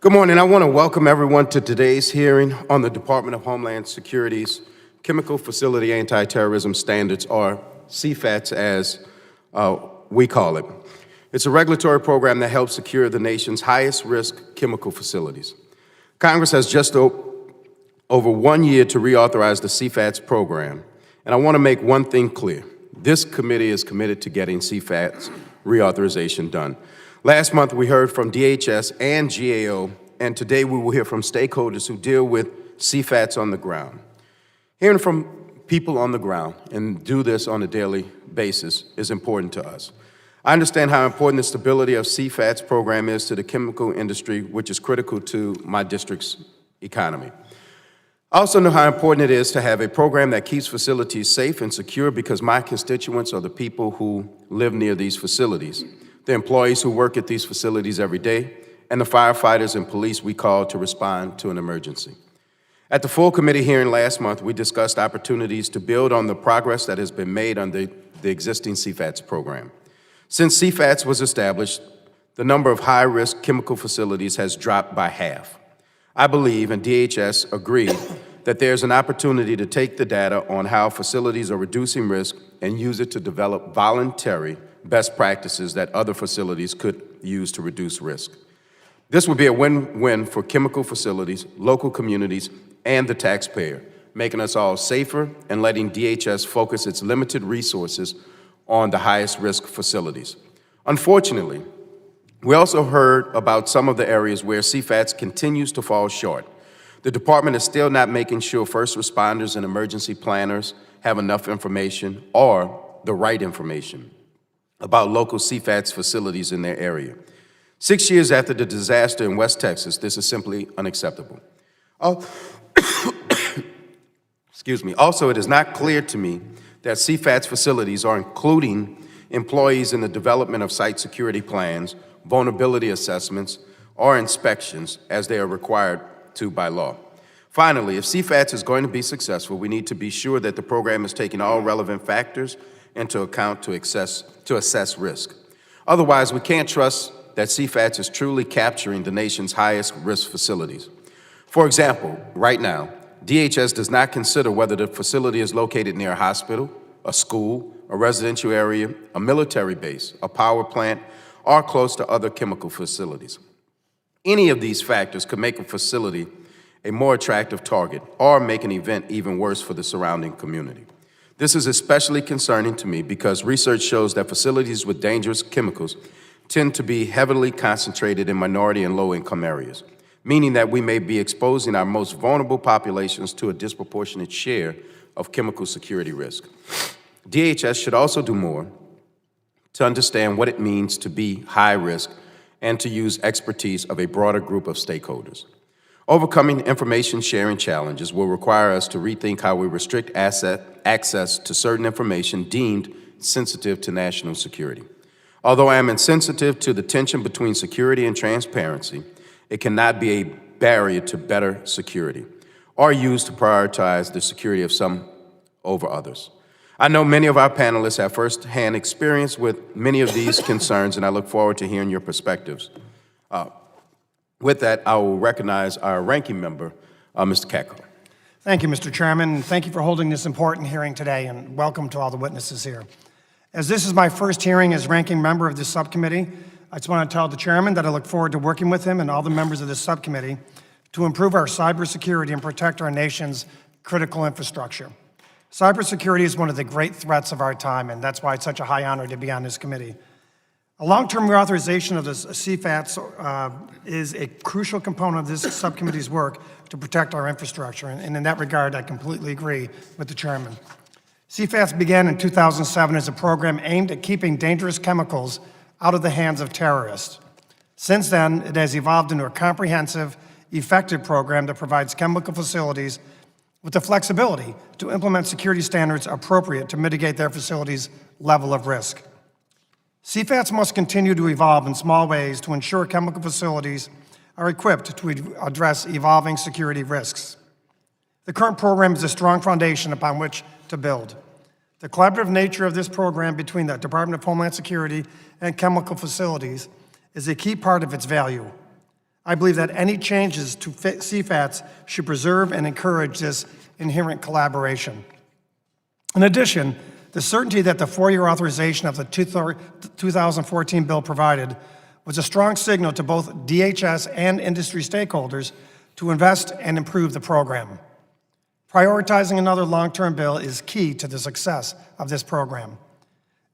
Good morning. I want to welcome everyone to today's hearing on the Department of Homeland Security's Chemical Facility Anti-Terrorism Standards, or CFATS as we call it. It's a regulatory program that helps secure the nation's highest risk chemical facilities. Congress has just over 1 year to reauthorize the CFATS program, and I want to make one thing clear. This committee is committed to getting CFATS reauthorization done. Last month, we heard from DHS and GAO, and today we will hear from stakeholders who deal with CFATS on the ground. Hearing from people on the ground and do this on a daily basis is important to us. I understand how important the stability of CFATS program is to the chemical industry, which is critical to my district's economy. I also know how important it is to have a program that keeps facilities safe and secure, because my constituents are the people who live near these facilities, the employees who work at these facilities every day, and the firefighters and police we call to respond to an emergency. At the full committee hearing last month, we discussed opportunities to build on the progress that has been made under the existing CFATS program. Since CFATS was established, the number of high-risk chemical facilities has dropped by half. I believe, and DHS agreed, that there's an opportunity to take the data on how facilities are reducing risk and use it to develop voluntary best practices that other facilities could use to reduce risk. This would be a win-win for chemical facilities, local communities, and the taxpayer, making us all safer and letting DHS focus its limited resources on the highest risk facilities. Unfortunately, we also heard about some of the areas where CFATS continues to fall short. The department is still not making sure first responders and emergency planners have enough information or the right information about local CFATS facilities in their area. 6 years after the disaster in West Texas, this is simply unacceptable. Excuse me. Also, it is not clear to me that CFATS facilities are including employees in the development of site security plans, vulnerability assessments, or inspections as they are required to by law. Finally, if CFATS is going to be successful, we need to be sure that the program is taking all relevant factors into account to assess risk. Otherwise, we can't trust that CFATS is truly capturing the nation's highest risk facilities. For example, right now, DHS does not consider whether the facility is located near a hospital, a school, a residential area, a military base, a power plant, or close to other chemical facilities. Any of these factors could make a facility a more attractive target or make an event even worse for the surrounding community. This is especially concerning to me because research shows that facilities with dangerous chemicals tend to be heavily concentrated in minority and low-income areas, meaning that we may be exposing our most vulnerable populations to a disproportionate share of chemical security risk. DHS should also do more to understand what it means to be high risk and to use expertise of a broader group of stakeholders. Overcoming information sharing challenges will require us to rethink how we restrict access to certain information deemed sensitive to national security. Although I am insensitive to the tension between security and transparency, it cannot be a barrier to better security or used to prioritize the security of some over others. I know many of our panelists have firsthand experience with many of these concerns, and I look forward to hearing your perspectives. With that, I will recognize our ranking member, Mr. Katko. Thank you, Mr. Chairman. Thank you for holding this important hearing today, and welcome to all the witnesses here. As this is my first hearing as ranking member of this subcommittee, I just want to tell the chairman that I look forward to working with him and all the members of this subcommittee to improve our cybersecurity and protect our nation's critical infrastructure. Cybersecurity is one of the great threats of our time, and that's why it's such a high honor to be on this committee. A long-term reauthorization of this CFATS is a crucial component of this subcommittee's work to protect our infrastructure, and in that regard, I completely agree with the chairman. CFATS began in 2007 as a program aimed at keeping dangerous chemicals out of the hands of terrorists. Since then, it has evolved into a comprehensive, effective program that provides chemical facilities with the flexibility to implement security standards appropriate to mitigate their facilities' level of risk. CFATS must continue to evolve in small ways to ensure chemical facilities are equipped to address evolving security risks. The current program is a strong foundation upon which to build. The collaborative nature of this program between the Department of Homeland Security and chemical facilities is a key part of its value. I believe that any changes to CFATs should preserve and encourage this inherent collaboration. In addition, the certainty that the 4-year authorization of the 2014 bill provided was a strong signal to both DHS and industry stakeholders to invest and improve the program. Prioritizing another long-term bill is key to the success of this program.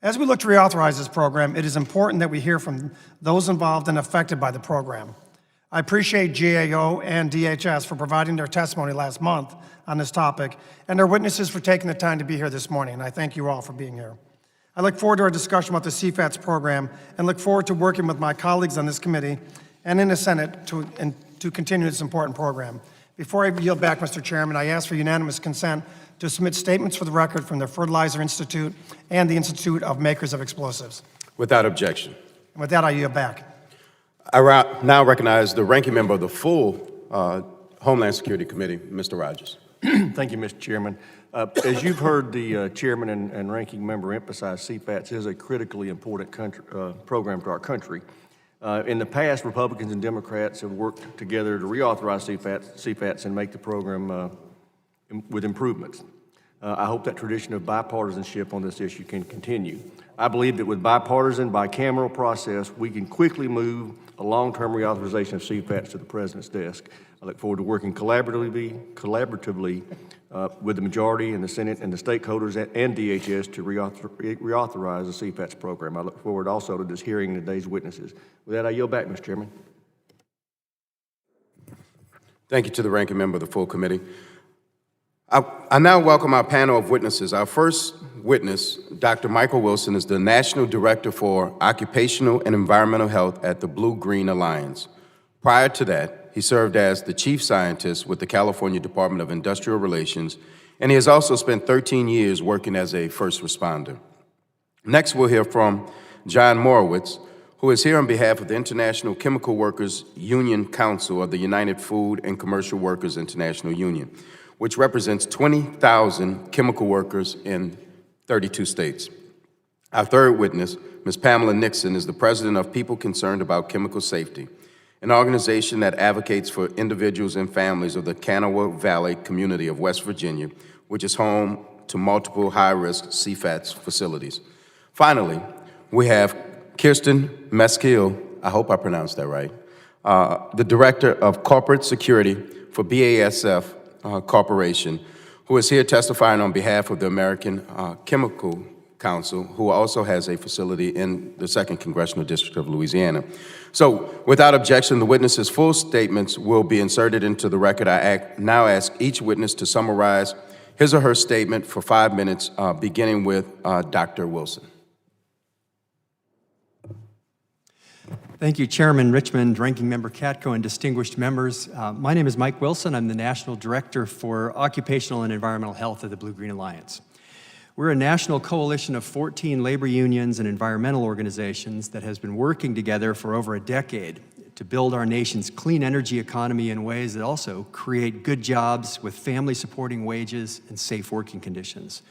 As we look to reauthorize this program, it is important that we hear from those involved and affected by the program. I appreciate GAO and DHS for providing their testimony last month on this topic, and our witnesses for taking the time to be here this morning, and I thank you all for being here. I look forward to our discussion about the CFATS program and look forward to working with my colleagues on this committee and in the Senate to continue this important program. Before I yield back, Mr. Chairman, I ask for unanimous consent to submit statements for the record from the Fertilizer Institute and the Institute of Makers of Explosives. Without objection. And with that, I yield back. I now recognize the ranking member of the full Homeland Security Committee, Mr. Rogers. Thank you, Mr. Chairman. As you've heard the chairman and ranking member emphasize, CFATS is a critically important program to our country. In the past, Republicans and Democrats have worked together to reauthorize CFATS and make the program with improvements. I hope that tradition of bipartisanship on this issue can continue. I believe that with bipartisan, bicameral process, we can quickly move a long-term reauthorization of CFATS to the President's desk. I look forward to working collaboratively with the majority in the Senate and the stakeholders and DHS to reauthorize the CFATS program. I look forward also to this hearing and today's witnesses. With that, I yield back, Mr. Chairman. Thank you to the ranking member of the full committee. I now welcome our panel of witnesses. Our first witness, Dr. Michael Wilson, is the National Director for Occupational and Environmental Health at the Blue-Green Alliance. Prior to that, he served as the Chief Scientist with the California Department of Industrial Relations, and he has also spent 13 years working as a first responder. Next, we'll hear from John Morowitz, who is here on behalf of the International Chemical Workers Union Council of the United Food and Commercial Workers International Union, which represents 20,000 chemical workers in 32 states. Our third witness, Ms. Pamela Nixon, is the president of People Concerned About Chemical Safety, an organization that advocates for individuals and families of the Kanawha Valley community of West Virginia, which is home to multiple high-risk CFATS facilities. Finally, we have Kirsten Mesquil, I hope I pronounced that right, the Director of Corporate Security for BASF Corporation, who is here testifying on behalf of the American Chemical Council, who also has a facility in the 2nd Congressional District of Louisiana. So, without objection, the witnesses' full statements will be inserted into the record. I now ask each witness to summarize his or her statement for 5 minutes, beginning with Dr. Wilson. Thank you, Chairman Richmond, Ranking Member Katko, and distinguished members. My name is Mike Wilson. I'm the National Director for Occupational and Environmental Health at the Blue-Green Alliance. We're a national coalition of 14 labor unions and environmental organizations that has been working together for over a decade to build our nation's clean energy economy in ways that also create good jobs with family-supporting wages and safe working conditions.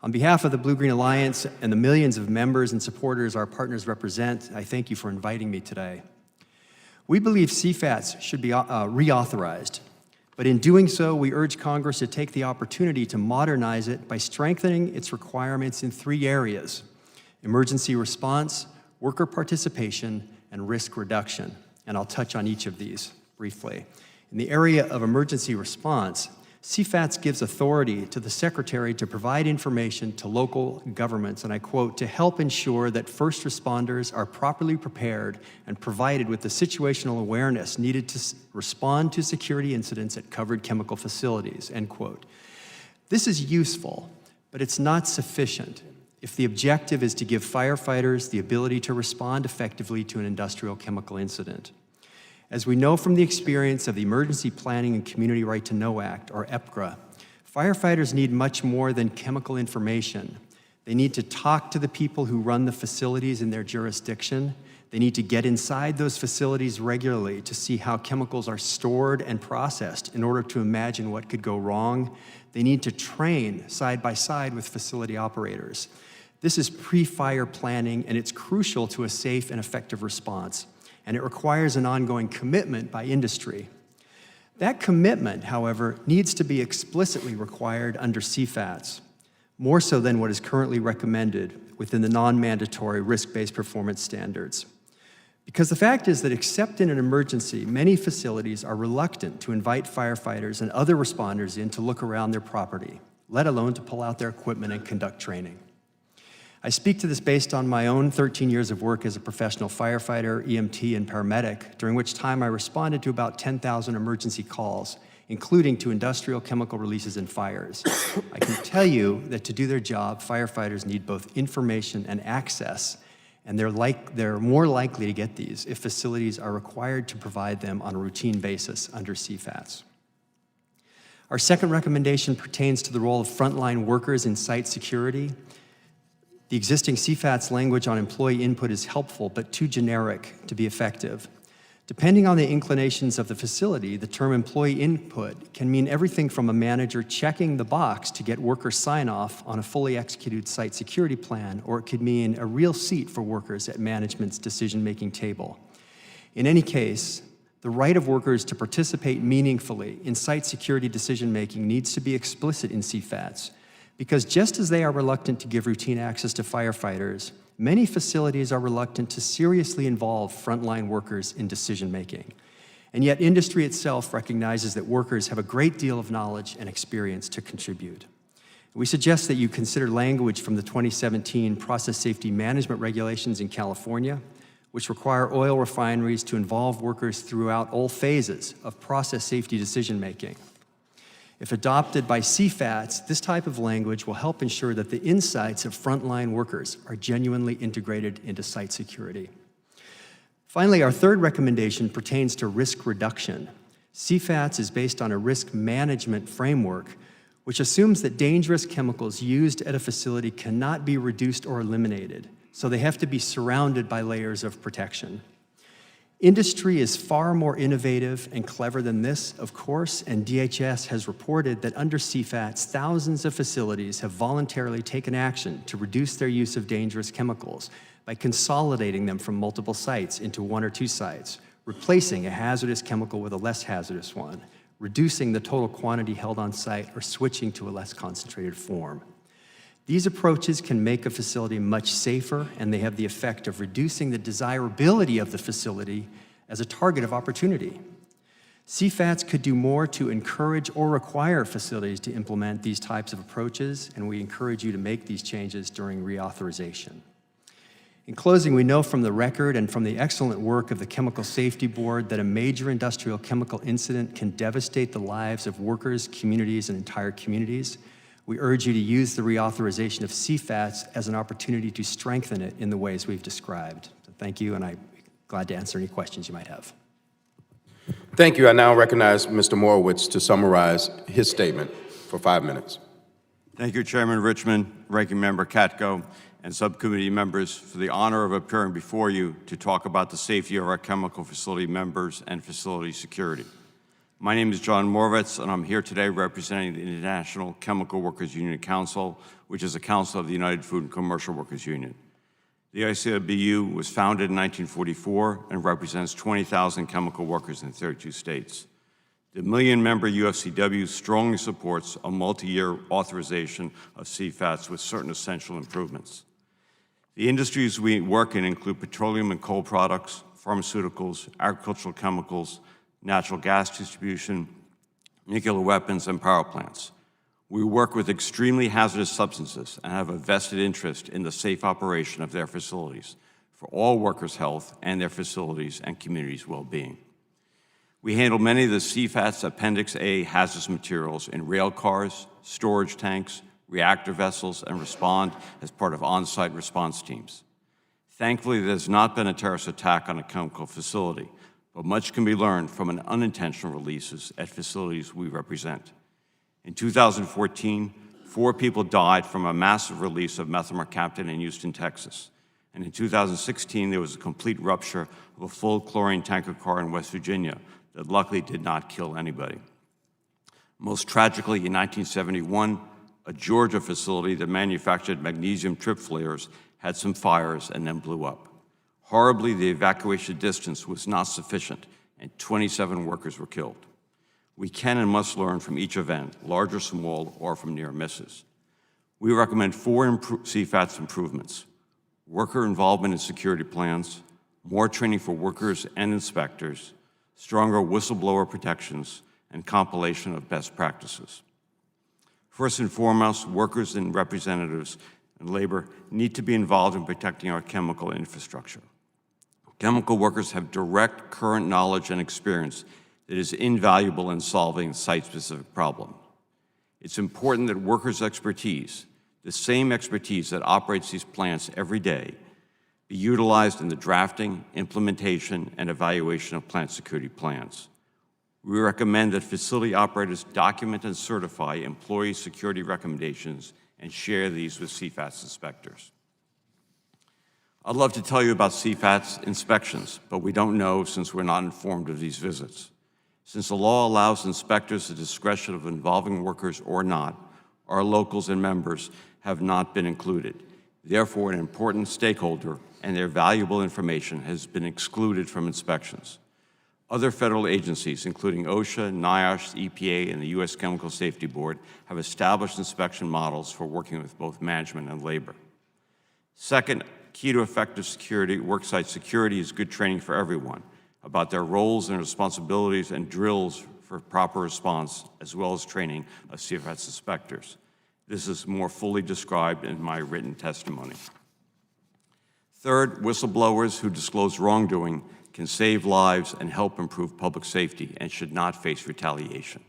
On behalf of the Blue-Green Alliance and the millions of members and supporters our partners represent, I thank you for inviting me today. We believe CFATS should be reauthorized, but in doing so, we urge Congress to take the opportunity to modernize it by strengthening its requirements in 3 areas: emergency response, worker participation, and risk reduction. And I'll touch on each of these briefly. In the area of emergency response, CFATS gives authority to the Secretary to provide information to local governments, and I quote, to help ensure that first responders are properly prepared and provided with the situational awareness needed to respond to security incidents at covered chemical facilities, end quote. This is useful, but it's not sufficient if the objective is to give firefighters the ability to respond effectively to an industrial chemical incident. As we know from the experience of the Emergency Planning and Community Right to Know Act, or EPCRA, firefighters need much more than chemical information. They need to talk to the people who run the facilities in their jurisdiction. They need to get inside those facilities regularly to see how chemicals are stored and processed in order to imagine what could go wrong. They need to train side by side with facility operators. This is pre-fire planning, and it's crucial to a safe and effective response. and it requires an ongoing commitment by industry. That commitment, however, needs to be explicitly required under CFATS, more so than what is currently recommended within the non-mandatory risk-based performance standards. Because the fact is that except in an emergency, many facilities are reluctant to invite firefighters and other responders in to look around their property, let alone to pull out their equipment and conduct training. I speak to this based on my own 13 years of work as a professional firefighter, EMT, and paramedic, during which time I responded to about 10,000 emergency calls, including to industrial chemical releases and fires. I can tell you that to do their job, firefighters need both information and access, and they're more likely to get these if facilities are required to provide them on a routine basis under CFATS. Our second recommendation pertains to the role of frontline workers in site security. The existing CFATS language on employee input is helpful, but too generic to be effective. Depending on the inclinations of the facility, the term employee input can mean everything from a manager checking the box to get worker sign-off on a fully executed site security plan, or it could mean a real seat for workers at management's decision-making table. In any case, the right of workers to participate meaningfully in site security decision-making needs to be explicit in CFATS, because just as they are reluctant to give routine access to firefighters, many facilities are reluctant to seriously involve frontline workers in decision-making. And yet industry itself recognizes that workers have a great deal of knowledge and experience to contribute. We suggest that you consider language from the 2017 Process Safety Management Regulations in California, which require oil refineries to involve workers throughout all phases of process safety decision-making. If adopted by CFATS, this type of language will help ensure that the insights of frontline workers are genuinely integrated into site security. Finally, our third recommendation pertains to risk reduction. CFATS is based on a risk management framework, which assumes that dangerous chemicals used at a facility cannot be reduced or eliminated, so they have to be surrounded by layers of protection. Industry is far more innovative and clever than this, of course, and DHS has reported that under CFATS, thousands of facilities have voluntarily taken action to reduce their use of dangerous chemicals by consolidating them from multiple sites into one or two sites, replacing a hazardous chemical with a less hazardous one, reducing the total quantity held on site, or switching to a less concentrated form. These approaches can make a facility much safer, and they have the effect of reducing the desirability of the facility as a target of opportunity. CFATS could do more to encourage or require facilities to implement these types of approaches, and we encourage you to make these changes during reauthorization. In closing, we know from the record and from the excellent work of the Chemical Safety Board that a major industrial chemical incident can devastate the lives of workers, communities, and entire communities. We urge you to use the reauthorization of CFATS as an opportunity to strengthen it in the ways we've described. So thank you, and I'm glad to answer any questions you might have. Thank you. I now recognize Mr. Morowitz to summarize his statement for 5 minutes. Thank you, Chairman Richmond, Ranking Member Katko, and subcommittee members for the honor of appearing before you to talk about the safety of our chemical facility members and facility security. My name is John Morowitz, and I'm here today representing the International Chemical Workers Union Council, which is a council of the United Food and Commercial Workers Union. The ICWU was founded in 1944 and represents 20,000 chemical workers in 32 states. The million-member UFCW strongly supports a multi-year authorization of CFATS with certain essential improvements. The industries we work in include petroleum and coal products, pharmaceuticals, agricultural chemicals, natural gas distribution, nuclear weapons, and power plants. We work with extremely hazardous substances and have a vested interest in the safe operation of their facilities for all workers' health and their facilities and communities' well-being. We handle many of the CFATS Appendix A hazardous materials in rail cars, storage tanks, reactor vessels, and respond as part of on-site response teams. Thankfully, there's not been a terrorist attack on a chemical facility, but much can be learned from an unintentional releases at facilities we represent. In 2014, 4 people died from a massive release of methylmercaptan in Houston, Texas. And in 2016, there was a complete rupture of a full chlorine tanker car in West Virginia that luckily did not kill anybody. Most tragically, in 1971, a Georgia facility that manufactured magnesium trip flares had some fires and then blew up. Horribly, the evacuation distance was not sufficient, and 27 workers were killed. We can and must learn from each event, large or small, or from near misses. We recommend 4 CFATS improvements: worker involvement in security plans, more training for workers and inspectors, stronger whistleblower protections, and compilation of best practices. First and foremost, workers and representatives and labor need to be involved in protecting our chemical infrastructure. Chemical workers have direct current knowledge and experience that is invaluable in solving site-specific problems. It's important that workers' expertise, the same expertise that operates these plants every day, be utilized in the drafting, implementation, and evaluation of plant security plans. We recommend that facility operators document and certify employee security recommendations and share these with CFATS inspectors. I'd love to tell you about CFATS inspections, but we don't know since we're not informed of these visits. Since the law allows inspectors the discretion of involving workers or not, our locals and members have not been included. Therefore, an important stakeholder and their valuable information has been excluded from inspections. Other federal agencies, including OSHA, NIOSH, EPA, and the U.S. Chemical Safety Board, have established inspection models for working with both management and labor. Second, key to effective security, worksite security, is good training for everyone about their roles and responsibilities and drills for proper response, as well as training of CFATS inspectors. This is more fully described in my written testimony. Third, whistleblowers who disclose wrongdoing can save lives and help improve public safety and should not face retaliation.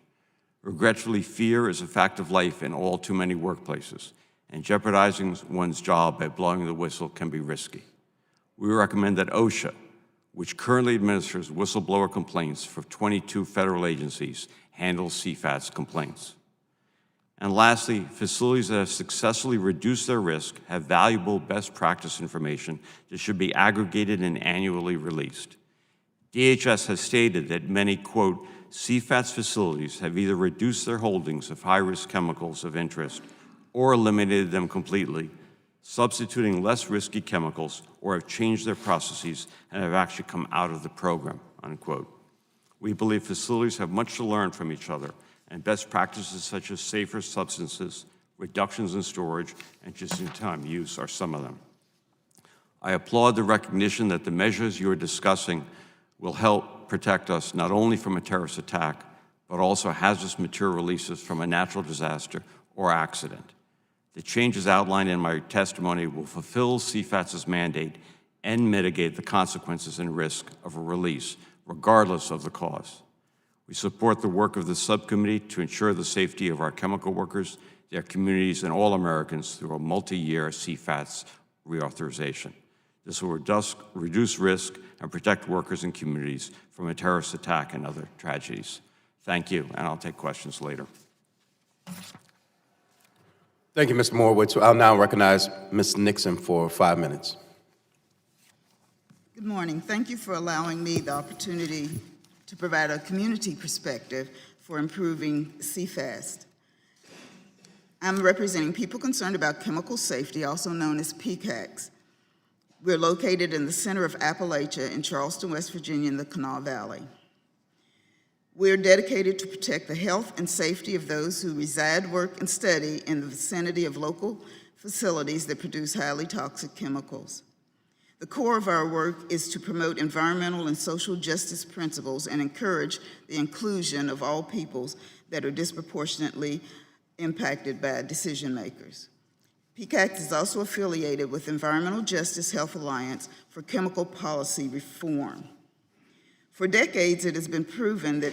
Regretfully, fear is a fact of life in all too many workplaces, and jeopardizing one's job by blowing the whistle can be risky. We recommend that OSHA, which currently administers whistleblower complaints for 22 federal agencies, handles CFATS complaints. And lastly, facilities that have successfully reduced their risk have valuable best practice information that should be aggregated and annually released. DHS has stated that many, quote, CFATS facilities have either reduced their holdings of high-risk chemicals of interest or eliminated them completely, substituting less risky chemicals, or have changed their processes and have actually come out of the program, unquote. We believe facilities have much to learn from each other, and best practices such as safer substances, reductions in storage, and just-in-time use are some of them. I applaud the recognition that the measures you are discussing will help protect us not only from a terrorist attack, but also hazardous material releases from a natural disaster or accident. The changes outlined in my testimony will fulfill CFATS's mandate and mitigate the consequences and risk of a release, regardless of the cause. We support the work of the subcommittee to ensure the safety of our chemical workers, their communities, and all Americans through a multi-year CFATS reauthorization. This will reduce risk and protect workers and communities from a terrorist attack and other tragedies. Thank you, and I'll take questions later. Thank you, Mr. Morowitz. I'll now recognize Ms. Nixon for 5 minutes. Good morning. Thank you for allowing me the opportunity to provide a community perspective for improving CFATS. I'm representing people concerned about chemical safety, also known as PCACs. We're located in the center of Appalachia in Charleston, West Virginia, in the Kanawha Valley. We are dedicated to protect the health and safety of those who reside, work, and study in the vicinity of local facilities that produce highly toxic chemicals. The core of our work is to promote environmental and social justice principles and encourage the inclusion of all peoples that are disproportionately impacted by decision makers. PCAC is also affiliated with Environmental Justice Health Alliance for Chemical Policy Reform. For decades, it has been proven that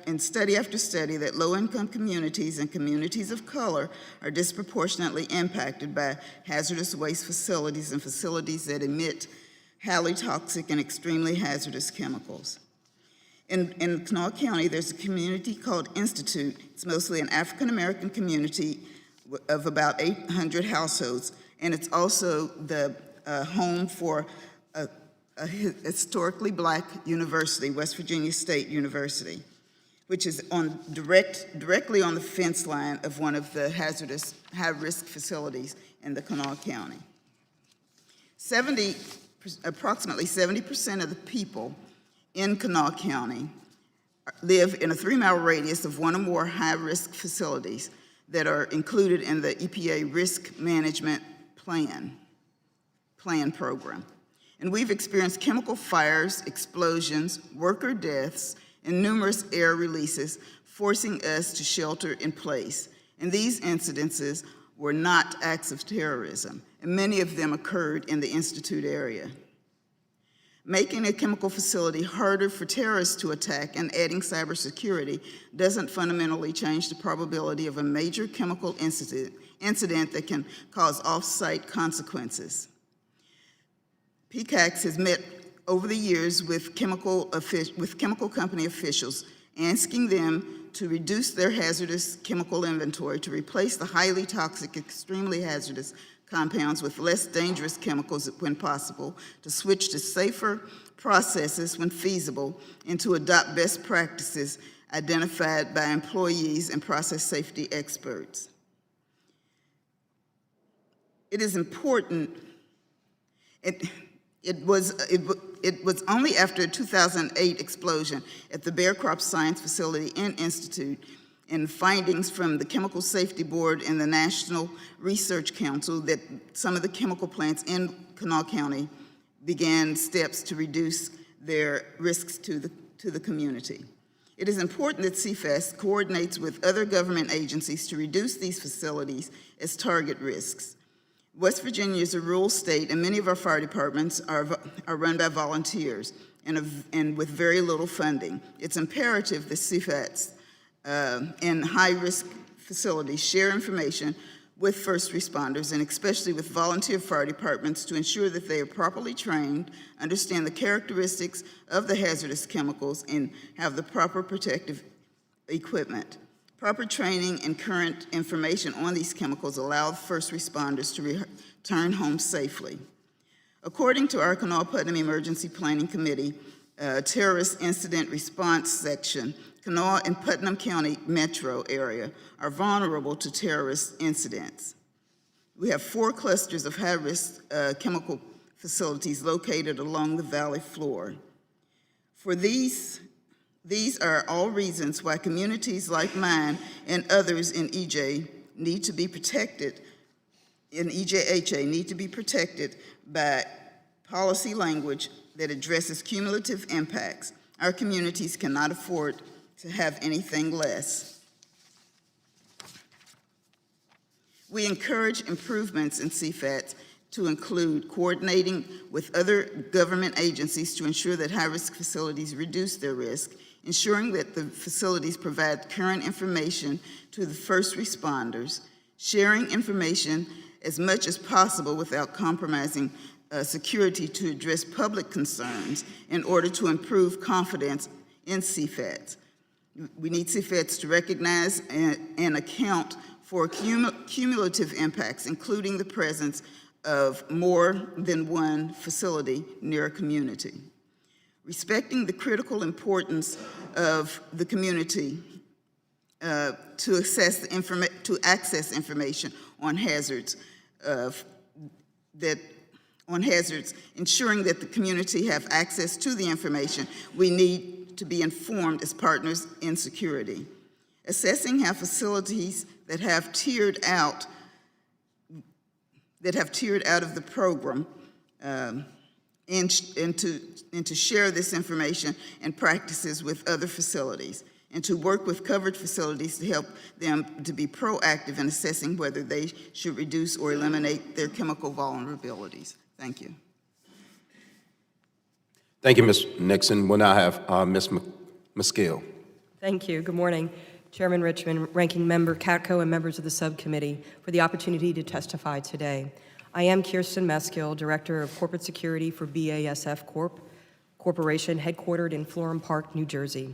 in study after study that low-income communities and communities of color are disproportionately impacted by hazardous waste facilities and facilities that emit highly toxic and extremely hazardous chemicals. In Kanawha County, there's a community called Institute. It's mostly an African-American community of about 800 households, and it's also the home for a historically black university, West Virginia State University, which is directly on the fence line of one of the hazardous high-risk facilities in the Kanawha County. 70% approximately 70% of the people in Kanawha County live in a 3-mile radius of one or more high-risk facilities that are included in the EPA Risk Management Plan program. And we've experienced chemical fires, explosions, worker deaths, and numerous air releases, forcing us to shelter in place. And these incidences were not acts of terrorism, and many of them occurred in the Institute area. Making a chemical facility harder for terrorists to attack and adding cybersecurity doesn't fundamentally change the probability of a major chemical incident that can cause off-site consequences. PCAX has met over the years with chemical company officials, asking them to reduce their hazardous chemical inventory, to replace the highly toxic, extremely hazardous compounds with less dangerous chemicals when possible, to switch to safer processes when feasible, and to adopt best practices identified by employees and process safety experts. It is important. It was only after a 2008 explosion at the Bear Crop Science Facility and Institute and findings from the Chemical Safety Board and the National Research Council that some of the chemical plants in Kanawha County began steps to reduce their risks to the community. It is important that CFAS coordinates with other government agencies to reduce these facilities as target risks. West Virginia is a rural state, and many of our fire departments are run by volunteers and with very little funding. It's imperative that CFATs and high-risk facilities share information with first responders, and especially with volunteer fire departments, to ensure that they are properly trained, understand the characteristics of the hazardous chemicals, and have the proper protective equipment. Proper training and current information on these chemicals allow first responders to return home safely. According to our Kanawha-Putnam Emergency Planning Committee Terrorist Incident Response Section, Kanawha and Putnam County metro area are vulnerable to terrorist incidents. We have 4 clusters of high-risk chemical facilities located along the valley floor. For these are all reasons why communities like mine and others in EJHA need to be protected by policy language that addresses cumulative impacts. Our communities cannot afford to have anything less. We encourage improvements in CFATs to include coordinating with other government agencies to ensure that high-risk facilities reduce their risk, ensuring that the facilities provide current information to the first responders, sharing information as much as possible without compromising security to address public concerns in order to improve confidence in CFATs. We need CFATs to recognize and account for cumulative impacts, including the presence of more than one facility near a community. Respecting the critical importance of the community to access information on hazards, ensuring that the community have access to the information, we need to be informed as partners in security. Assessing how facilities that have tiered out of the program and to share this information and practices with other facilities, and to work with covered facilities to help them to be proactive in assessing whether they should reduce or eliminate their chemical vulnerabilities. Thank you. Thank you, Ms. Nixon. We'll now have Ms. McSkill. Thank you. Good morning, Chairman Richmond, Ranking Member Katko, and members of the subcommittee for the opportunity to testify today. I am Kirsten Meskill, Director of Corporate Security for BASF Corporation, headquartered in Florham Park, New Jersey.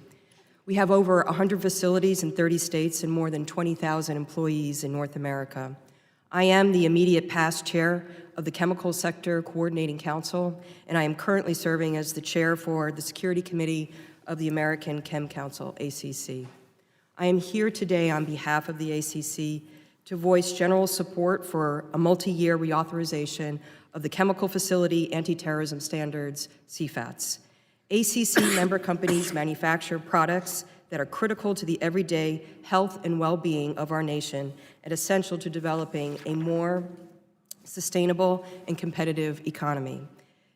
We have over 100 facilities in 30 states and more than 20,000 employees in North America. I am the immediate past chair of the Chemical Sector Coordinating Council, and I am currently serving as the chair for the Security Committee of the American Chem Council, ACC. I am here today on behalf of the ACC to voice general support for a multi-year reauthorization of the Chemical Facility Anti-Terrorism Standards, CFATS. ACC member companies manufacture products that are critical to the everyday health and well-being of our nation and essential to developing a more sustainable and competitive economy.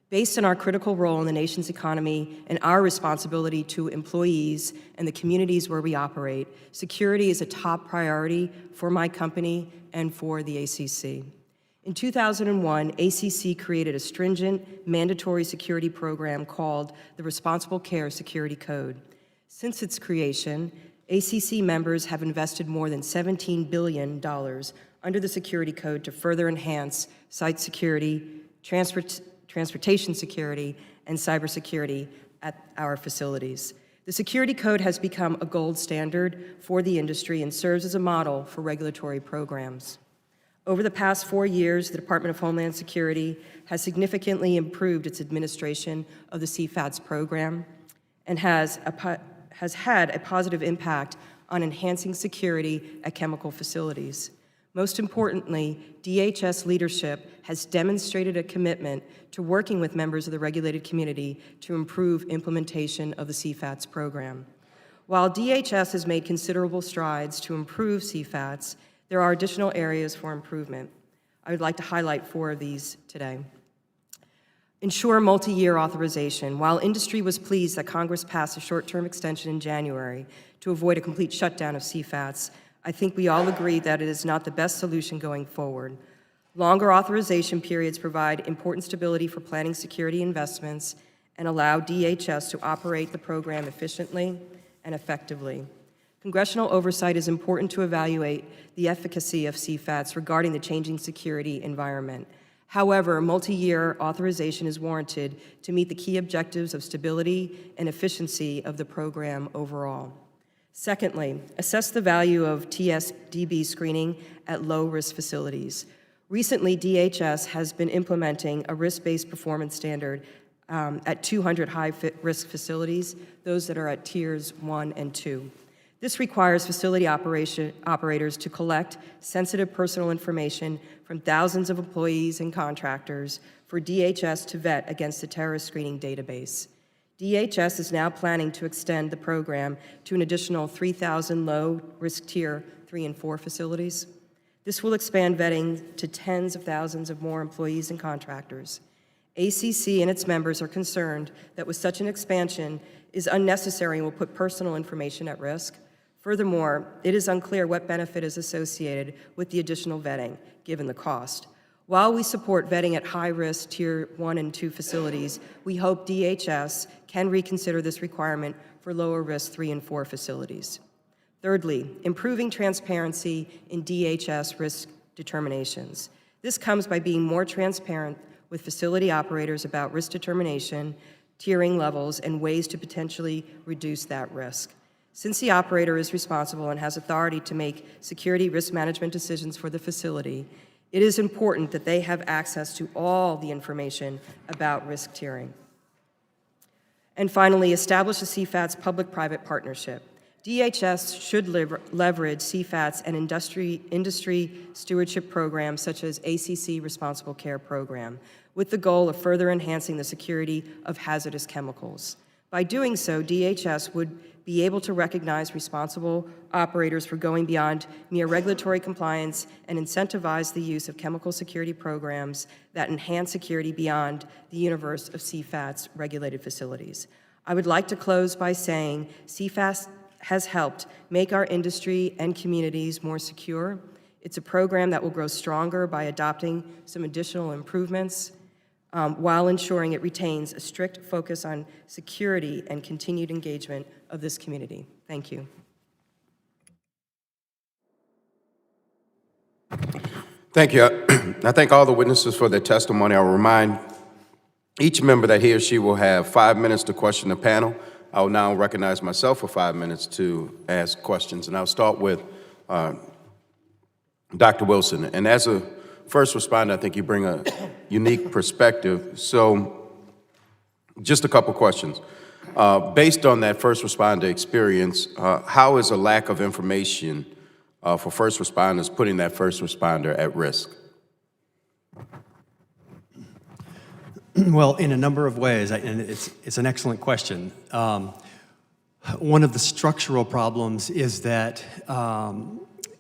Based on our critical role in the nation's economy and our responsibility to employees and the communities where we operate, security is a top priority for my company and for the ACC. In 2001, ACC created a stringent, mandatory security program called the Responsible Care Security Code. Since its creation, ACC members have invested more than $17 billion under the security code to further enhance site security, transportation security, and cybersecurity at our facilities. The security code has become a gold standard for the industry and serves as a model for regulatory programs. Over the past 4 years, the Department of Homeland Security has significantly improved its administration of the CFATS program and has had a positive impact on enhancing security at chemical facilities. Most importantly, DHS leadership has demonstrated a commitment to working with members of the regulated community to improve implementation of the CFATS program. While DHS has made considerable strides to improve CFATS, there are additional areas for improvement. I would like to highlight 4 of these today. Ensure multi-year authorization. While industry was pleased that Congress passed a short-term extension in January to avoid a complete shutdown of CFATS, I think we all agree that it is not the best solution going forward. Longer authorization periods provide important stability for planning security investments and allow DHS to operate the program efficiently and effectively. Congressional oversight is important to evaluate the efficacy of CFATS regarding the changing security environment. However, multi-year authorization is warranted to meet the key objectives of stability and efficiency of the program overall. Secondly, assess the value of TSDB screening at low-risk facilities. Recently, DHS has been implementing a risk-based performance standard at 200 high-risk facilities, those that are at tiers 1 and 2. This requires facility operators to collect sensitive personal information from thousands of employees and contractors for DHS to vet against the terrorist screening database. DHS is now planning to extend the program to an additional 3,000 low-risk tier 3 and 4 facilities. This will expand vetting to tens of thousands of more employees and contractors. ACC and its members are concerned that with such an expansion is unnecessary and will put personal information at risk. Furthermore, it is unclear what benefit is associated with the additional vetting, given the cost. While we support vetting at high-risk Tier 1 and 2 facilities, we hope DHS can reconsider this requirement for lower-risk 3 and 4 facilities. Thirdly, improving transparency in DHS risk determinations. This comes by being more transparent with facility operators about risk determination, tiering levels, and ways to potentially reduce that risk. Since the operator is responsible and has authority to make security risk management decisions for the facility, it is important that they have access to all the information about risk tiering. And finally, establish a CFATS public-private partnership. DHS should leverage CFATS and industry stewardship programs such as ACC Responsible Care Program, with the goal of further enhancing the security of hazardous chemicals. By doing so, DHS would be able to recognize responsible operators for going beyond mere regulatory compliance and incentivize the use of chemical security programs that enhance security beyond the universe of CFATS regulated facilities. I would like to close by saying CFATS has helped make our industry and communities more secure. It's a program that will grow stronger by adopting some additional improvements while ensuring it retains a strict focus on security and continued engagement of this community. Thank you. Thank you. I thank all the witnesses for their testimony. I'll remind each member that he or she will have 5 minutes to question the panel. I will now recognize myself for 5 minutes to ask questions, and I'll start with Dr. Wilson. And as a first responder, I think you bring a unique perspective. So just a couple questions. Based on that first responder experience, how is a lack of information for first responders, putting that first responder at risk? Well, in a number of ways, and it's an excellent question. One of the structural problems is that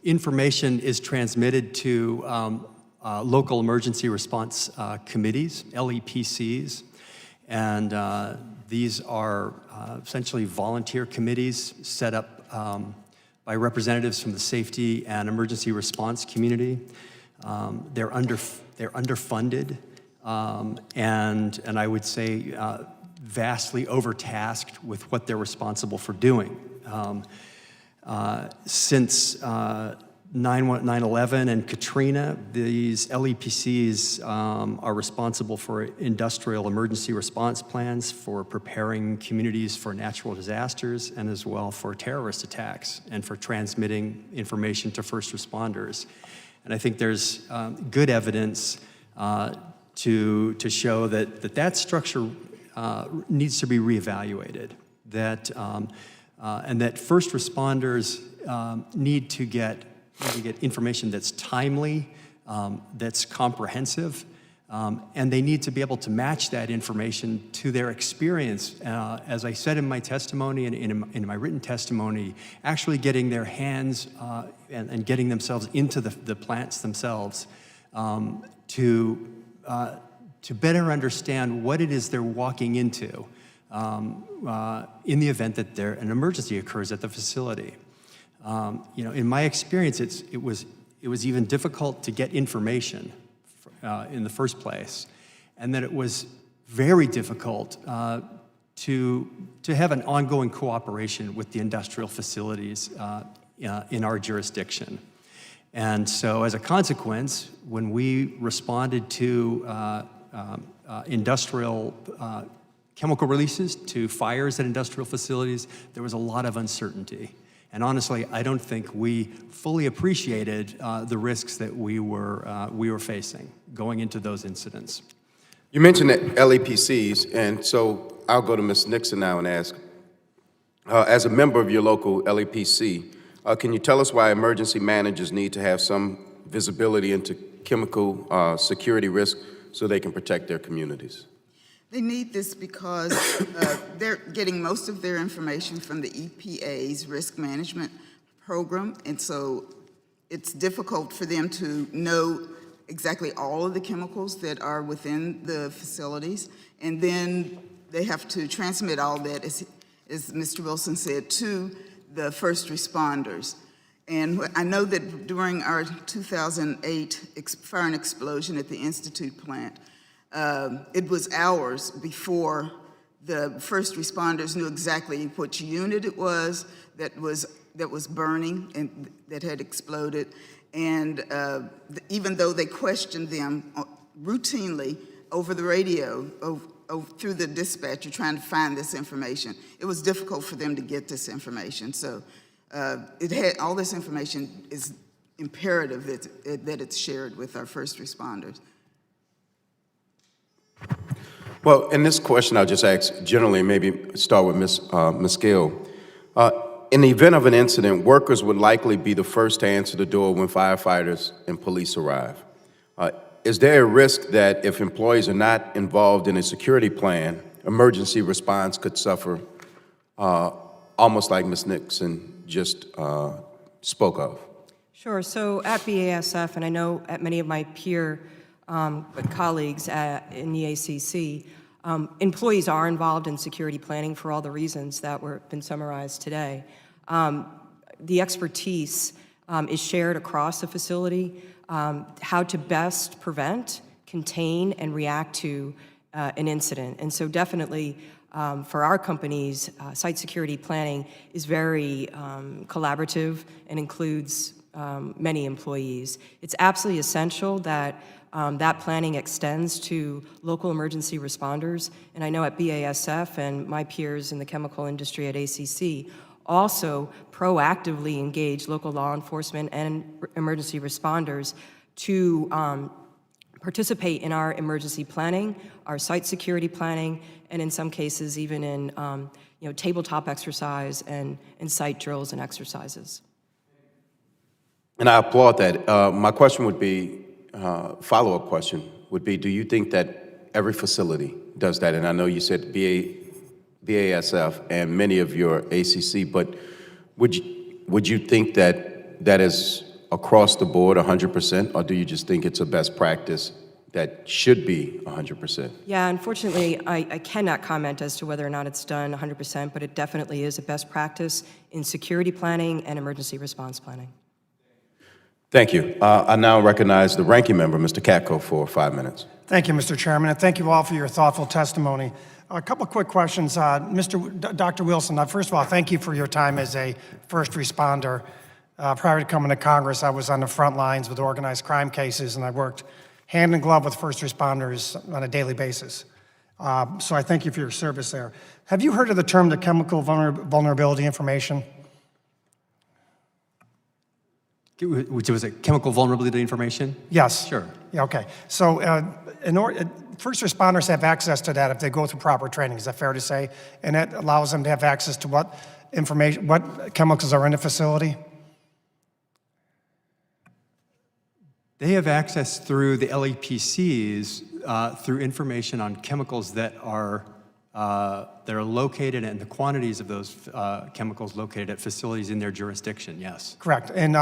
information is transmitted to local emergency response committees, LEPCs, and these are essentially volunteer committees set up by representatives from the safety and emergency response community. They're underfunded, and I would say vastly overtasked with what they're responsible for doing. Since 9/11 and Katrina, these LEPCs are responsible for industrial emergency response plans, for preparing communities for natural disasters, and as well for terrorist attacks, and for transmitting information to first responders. And I think there's good evidence to show that structure needs to be reevaluated, and that first responders need to get information that's timely, that's comprehensive, and they need to be able to match that information to their experience. As I said in my testimony and in my written testimony, actually getting their hands and getting themselves into the plants themselves to better understand what it is they're walking into in the event that an emergency occurs at the facility. In my experience, it was even difficult to get information in the first place, and that it was very difficult to have an ongoing cooperation with the industrial facilities in our jurisdiction. And so, as a consequence, when we responded to industrial chemical releases, to fires at industrial facilities, there was a lot of uncertainty. And honestly, I don't think we fully appreciated the risks that we were facing going into those incidents. You mentioned that LEPCs, and so I'll go to Ms. Nixon now and ask, as a member of your local LEPC, can you tell us why emergency managers need to have some visibility into chemical security risk so they can protect their communities? They need this because they're getting most of their information from the EPA's risk management program, and so it's difficult for them to know exactly all of the chemicals that are within the facilities, and then they have to transmit all that, as Mr. Wilson said, to the first responders. And I know that during our 2008 fire and explosion at the Institute plant, it was hours before the first responders knew exactly which unit it was that was burning and that had exploded. And even though they questioned them routinely over the radio, through the dispatcher, trying to find this information, it was difficult for them to get this information. So all this information is imperative that it's shared with our first responders. Well, in this question, I'll just ask generally, maybe start with Ms. Gill. In the event of an incident, workers would likely be the first to answer the door when firefighters and police arrive. Is there a risk that if employees are not involved in a security plan, emergency response could suffer, almost like Ms. Nixon just spoke of? Sure. So at BASF, and I know at many of my peer colleagues in the ACC, employees are involved in security planning for all the reasons that were been summarized today. The expertise is shared across the facility, how to best prevent, contain, and react to an incident. And so definitely for our companies, site security planning is very collaborative and includes many employees. It's absolutely essential that that planning extends to local emergency responders. And I know at BASF and my peers in the chemical industry at ACC also proactively engage local law enforcement and emergency responders to participate in our emergency planning, our site security planning, and in some cases even in tabletop exercise and site drills and exercises. And I applaud that. My question would be, follow-up question would be, do you think that every facility does that? And I know you said BASF and many of your ACC, but would you think that that is across the board 100%, or do you just think it's a best practice that should be 100%? Yeah, unfortunately, I cannot comment as to whether or not it's done 100%, but it definitely is a best practice in security planning and emergency response planning. Thank you. I now recognize the ranking member, Mr. Katko, for 5 minutes. Thank you, Mr. Chairman, and thank you all for your thoughtful testimony. A couple quick questions. Dr. Wilson, first of all, thank you for your time as a first responder. Prior to coming to Congress, I was on the front lines with organized crime cases, and I worked hand in glove with first responders on a daily basis. So I thank you for your service there. Have you heard of the term the chemical vulnerability information? Which was a chemical vulnerability information? Yes. Sure. Yeah, okay. So first responders have access to that if they go through proper training. Is that fair to say? And that allows them to have access to what information, what chemicals are in the facility? They have access through the LEPCs through information on chemicals that are located and the quantities of those chemicals located at facilities in their jurisdiction, yes. Correct. And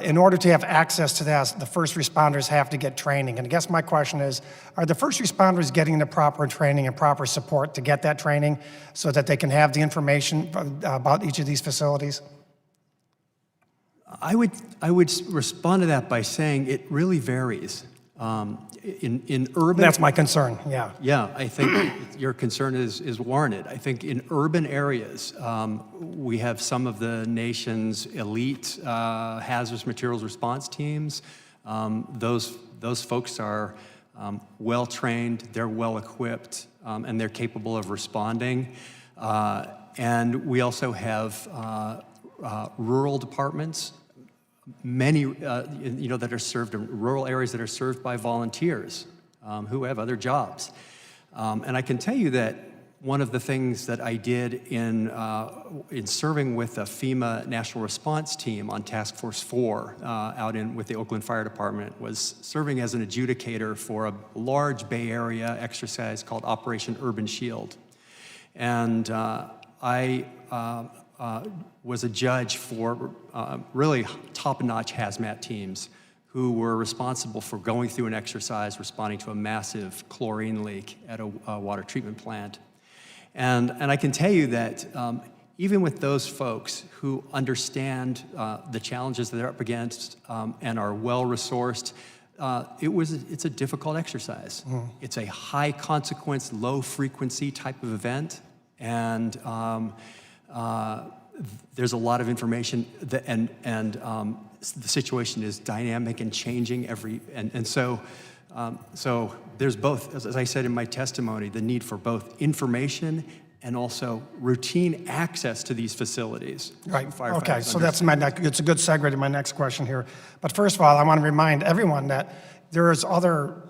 in order to have access to that, the first responders have to get training. And I guess my question is, are the first responders getting the proper training and proper support to get that training so that they can have the information about each of these facilities? I would respond to that by saying it really varies. In urban... That's my concern, yeah. Yeah, I think your concern is warranted. I think in urban areas, we have some of the nation's elite hazardous materials response teams. Those folks are well-trained, they're well-equipped, and they're capable of responding. And we also have rural departments, many, that are served in rural areas that are served by volunteers who have other jobs. And I can tell you that one of the things that I did in serving with the FEMA National Response Team on Task Force 4 with the Oakland Fire Department was serving as an adjudicator for a large Bay Area exercise called Operation Urban Shield. And I was a judge for really top-notch hazmat teams who were responsible for going through an exercise responding to a massive chlorine leak at a water treatment plant. And I can tell you that even with those folks who understand the challenges that they're up against and are well-resourced, it's a difficult exercise. Mm. It's a high-consequence, low-frequency type of event, and there's a lot of information, and the situation is dynamic and changing so there's both, as I said in my testimony, the need for both information and also routine access to these facilities. Right. Okay, so it's a good segue to my next question here. But first of all, I want to remind everyone that there's other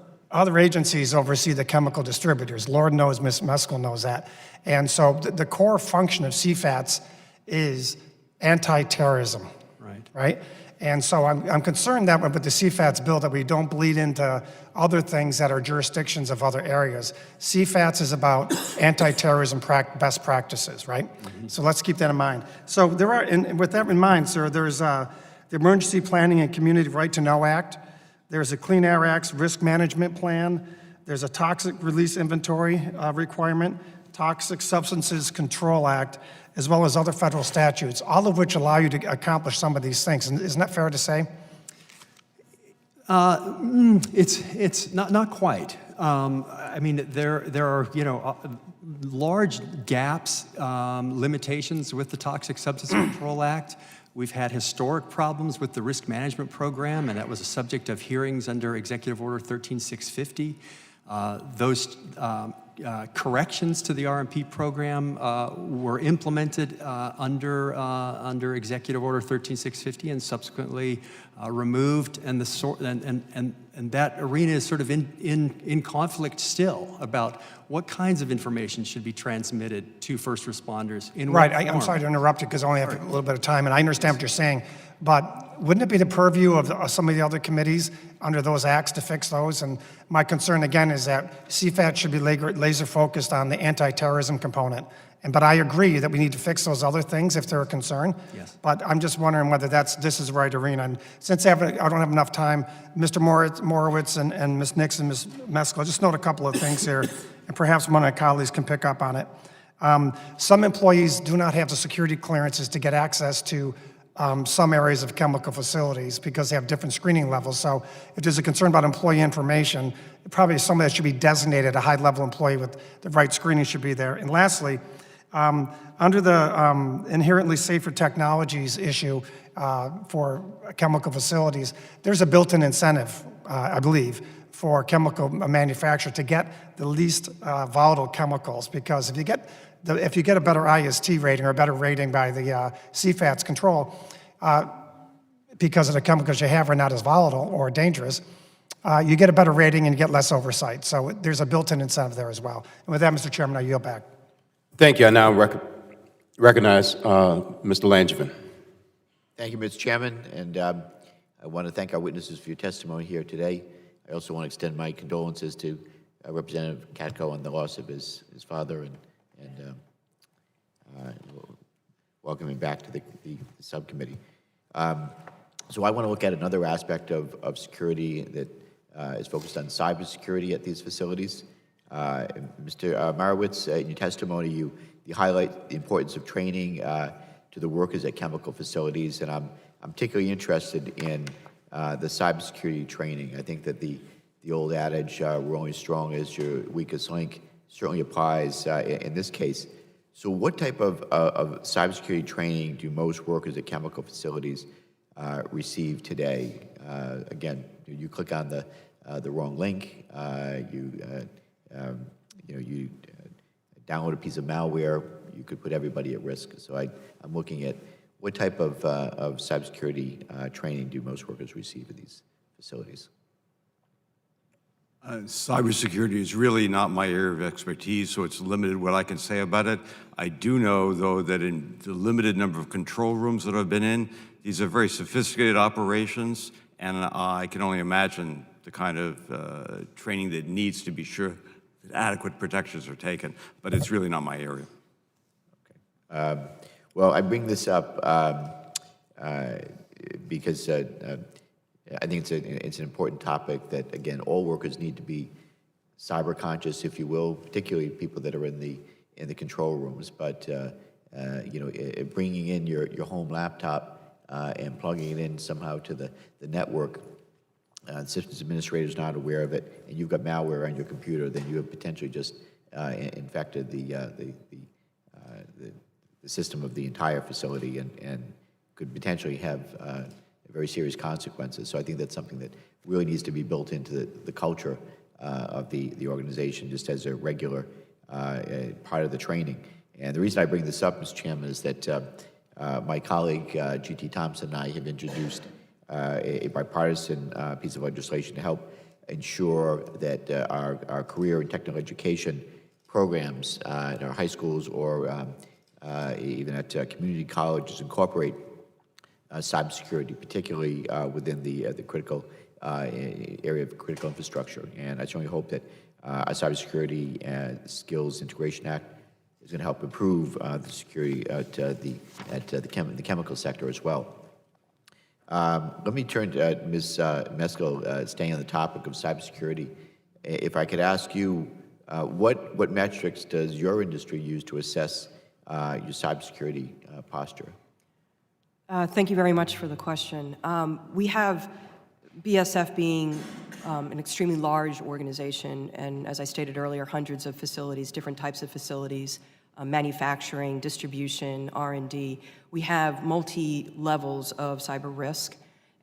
agencies oversee the chemical distributors. Lord knows Ms. Meskel knows that. And so the core function of CFATS is anti-terrorism, right? And so I'm concerned that with the CFATS bill that we don't bleed into other things that are jurisdictions of other areas. CFATS is about anti-terrorism best practices, right? Mm-hmm. So let's keep that in mind. So there are, and with that in mind, sir, there's the Emergency Planning and Community Right to Know Act. There's a Clean Air Act's Risk Management Plan. There's a Toxic Release Inventory requirement, Toxic Substances Control Act, as well as other federal statutes, all of which allow you to accomplish some of these things. Isn't that fair to say? It's not quite. I mean, there are large gaps, limitations with the Toxic Substance Control Act. We've had historic problems with the risk management program, and that was a subject of hearings under Executive Order 13650. Those corrections to the RMP program were implemented under Executive Order 13650 and subsequently removed, and that arena is sort of in conflict still about what kinds of information should be transmitted to first responders in Right, what I'm form. sorry to interrupt you because I only have a little bit of time, and I understand what you're saying, but wouldn't it be the purview of some of the other committees under those acts to fix those? And my concern, again, is that CFAT should be laser focused on the anti-terrorism component. But I agree that we need to fix those other things if they're a concern. Yes. But I'm just wondering whether this is the right arena. And since I don't have enough time, Mr. Morowitz and Ms. Nixon, Ms. Meskel, just note a couple of things here, and perhaps one of my colleagues can pick up on it. Some employees do not have the security clearances to get access to some areas of chemical facilities because they have different screening levels. So if there's a concern about employee information, probably somebody that should be designated a high-level employee with the right screening should be there. And lastly, under the inherently safer technologies issue for chemical facilities, there's a built-in incentive, I believe, for chemical manufacturer to get the least volatile chemicals, because if you get a better IST rating or a better rating by the CFATS control, because of the chemicals you have are not as volatile or dangerous, you get a better rating and you get less oversight. So there's a built-in incentive there as well. And with that, Mr. Chairman, I yield back. Thank you. I now recognize Mr. Langevin. Thank you, Mr. Chairman, and I want to thank our witnesses for your testimony here today. I also want to extend my condolences to Representative Katko on the loss of his father, and welcome him back to the subcommittee. So I want to look at another aspect of security that is focused on cybersecurity at these facilities. Mr. Marowitz, in your testimony, you highlight the importance of training to the workers at chemical facilities, and I'm particularly interested in the cybersecurity training. I think that the old adage, we're only as strong as your weakest link, certainly applies in this case. So what type of cybersecurity training do most workers at chemical facilities receive today? Again, you click on the wrong link, you download a piece of malware, you could put everybody at risk. So I'm looking at what type of cybersecurity training do most workers receive at these facilities? Cybersecurity is really not my area of expertise, so it's limited what I can say about it. I do know, though, that in the limited number of control rooms that I've been in, these are very sophisticated operations, and I can only imagine the kind of training that needs to be sure that adequate protections are taken, but it's really not my area. Okay. Well, I bring this up because I think it's an important topic that, again, all workers need to be cyber conscious, if you will, particularly people that are in the control rooms. But bringing in your home laptop and plugging it in somehow to the network, systems administrators not aware of it, and you've got malware on your computer, then you have potentially just infected the system of the entire facility and could potentially have very serious consequences. So I think that's something that really needs to be built into the culture of the organization, just as a regular part of the training. And the reason I bring this up, Mr. Chairman, is that my colleague, G.T. Thompson, and I have introduced a bipartisan piece of legislation to help ensure that our career and technical education programs in our high schools or even at community colleges incorporate cybersecurity, particularly within the critical area of critical infrastructure. And I certainly hope that our Cybersecurity Skills Integration Act is going to help improve the security at the chemical sector as well. Let me turn to Ms. Meskel, staying on the topic of cybersecurity. If I could ask you, what metrics does your industry use to assess your cybersecurity posture? Thank you very much for the question. We have BSF being an extremely large organization, and as I stated earlier, hundreds of facilities, different types of facilities, manufacturing, distribution, R&D. We have multi-levels of cyber risk,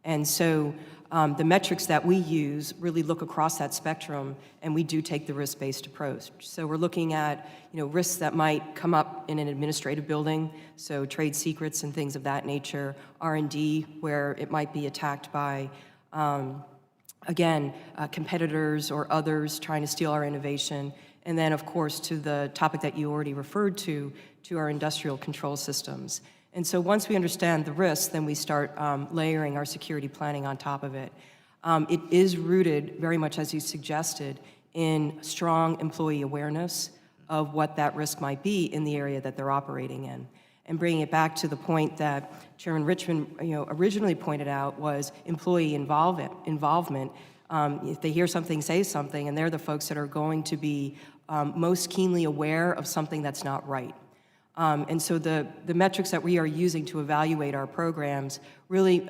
and so the metrics that we use really look across that spectrum, and we do take the risk-based approach. So we're looking at risks that might come up in an administrative building, so trade secrets and things of that nature, R&D, where it might be attacked by again, competitors or others trying to steal our innovation. And then, of course, to the topic that you already referred to our industrial control systems. And so once we understand the risks, then we start layering our security planning on top of it. It is rooted very much, as you suggested, in strong employee awareness of what that risk might be in the area that they're operating in. And bringing it back to the point that Chairman Richmond originally pointed out was employee involvement. If they hear something, say something, and they're the folks that are going to be most keenly aware of something that's not right. And so the metrics that we are using to evaluate our programs really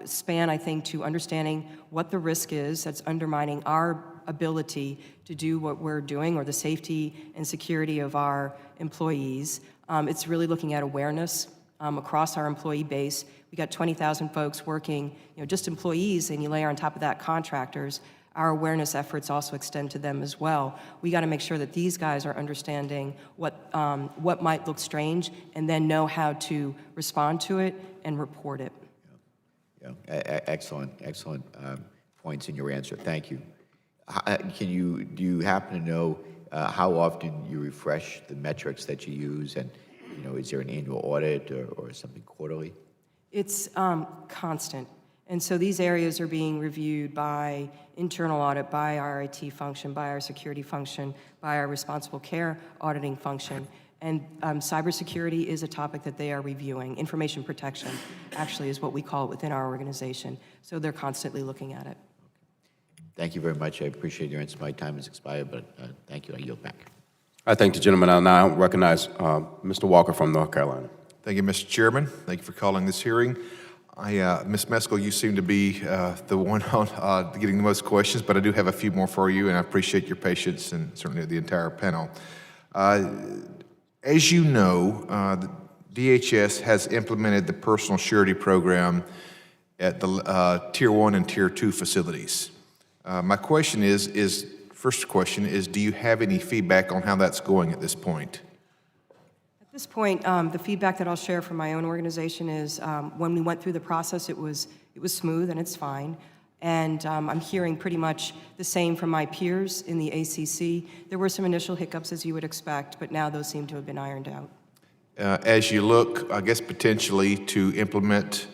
span, I think, to understanding what the risk is that's undermining our ability to do what we're doing or the safety and security of our employees. It's really looking at awareness across our employee base. We got 20,000 folks working, just employees, and you layer on top of that contractors. Our awareness efforts also extend to them as well. We got to make sure that these guys are understanding what might look strange and then know how to respond to it and report it. Yeah, excellent points in your answer. Thank you. Do you happen to know how often you refresh the metrics that you use, and is there an annual audit or something quarterly? It's constant. And so these areas are being reviewed by internal audit, by our IT function, by our security function, by our responsible care auditing function. And cybersecurity is a topic that they are reviewing. Information protection actually is what we call it within our organization. So they're constantly looking at it. Thank you very much. I appreciate your answer. My time has expired, but thank you. I yield back. I thank the gentleman. I'll now recognize Mr. Walker from North Carolina. Thank you, Mr. Chairman. Thank you for calling this hearing. Ms. Meskel, you seem to be the one on getting the most questions, but I do have a few more for you, and I appreciate your patience and certainly the entire panel. As you know, the DHS has implemented the personal surety program at the Tier 1 and Tier 2 facilities. My question first question is, do you have any feedback on how that's going at this point? At this point, the feedback that I'll share from my own organization is when we went through the process, it was smooth and it's fine. And I'm hearing pretty much the same from my peers in the ACC. There were some initial hiccups, as you would expect, but now those seem to have been ironed out. As you look, I guess, potentially to implement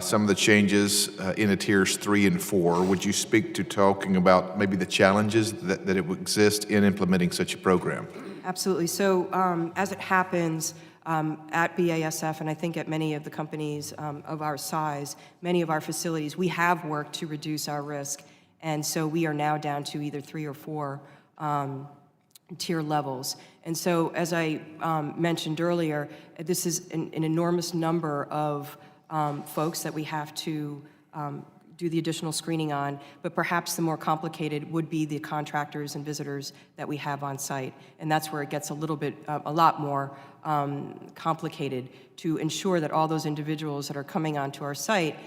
some of the changes in the Tiers 3 and 4, would you speak to talking about maybe the challenges that it would exist in implementing such a program? Absolutely. So as it happens, at BASF, and I think at many of the companies of our size, many of our facilities, we have worked to reduce our risk. And so we are now down to either 3 or 4 tier levels. And so as I mentioned earlier, this is an enormous number of folks that we have to do the additional screening on, but perhaps the more complicated would be the contractors and visitors that we have on site. And that's where it gets a lot more complicated to ensure that all those individuals that are coming onto our site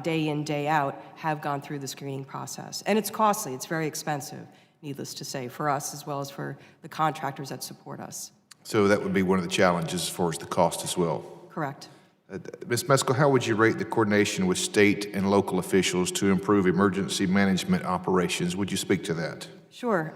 day in, day out have gone through the screening process. And it's costly, it's very expensive, needless to say, for us as well as for the contractors that support us. So that would be one of the challenges as far as the cost as well. Correct. Ms. Meskel, how would you rate the coordination with state and local officials to improve emergency management operations? Would you speak to that? Sure.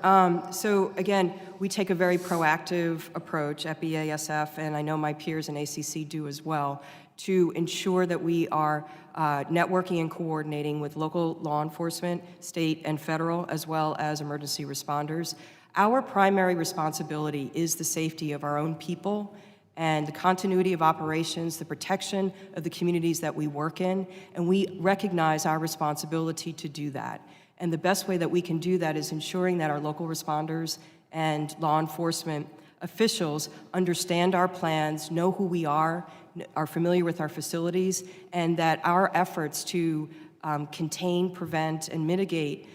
So again, we take a very proactive approach at BASF, and I know my peers in ACC do as well, to ensure that we are networking and coordinating with local law enforcement, state and federal, as well as emergency responders. Our primary responsibility is the safety of our own people and the continuity of operations, the protection of the communities that we work in, and we recognize our responsibility to do that. And the best way that we can do that is ensuring that our local responders and law enforcement officials understand our plans, know who we are familiar with our facilities, and that our efforts to contain, prevent, and mitigate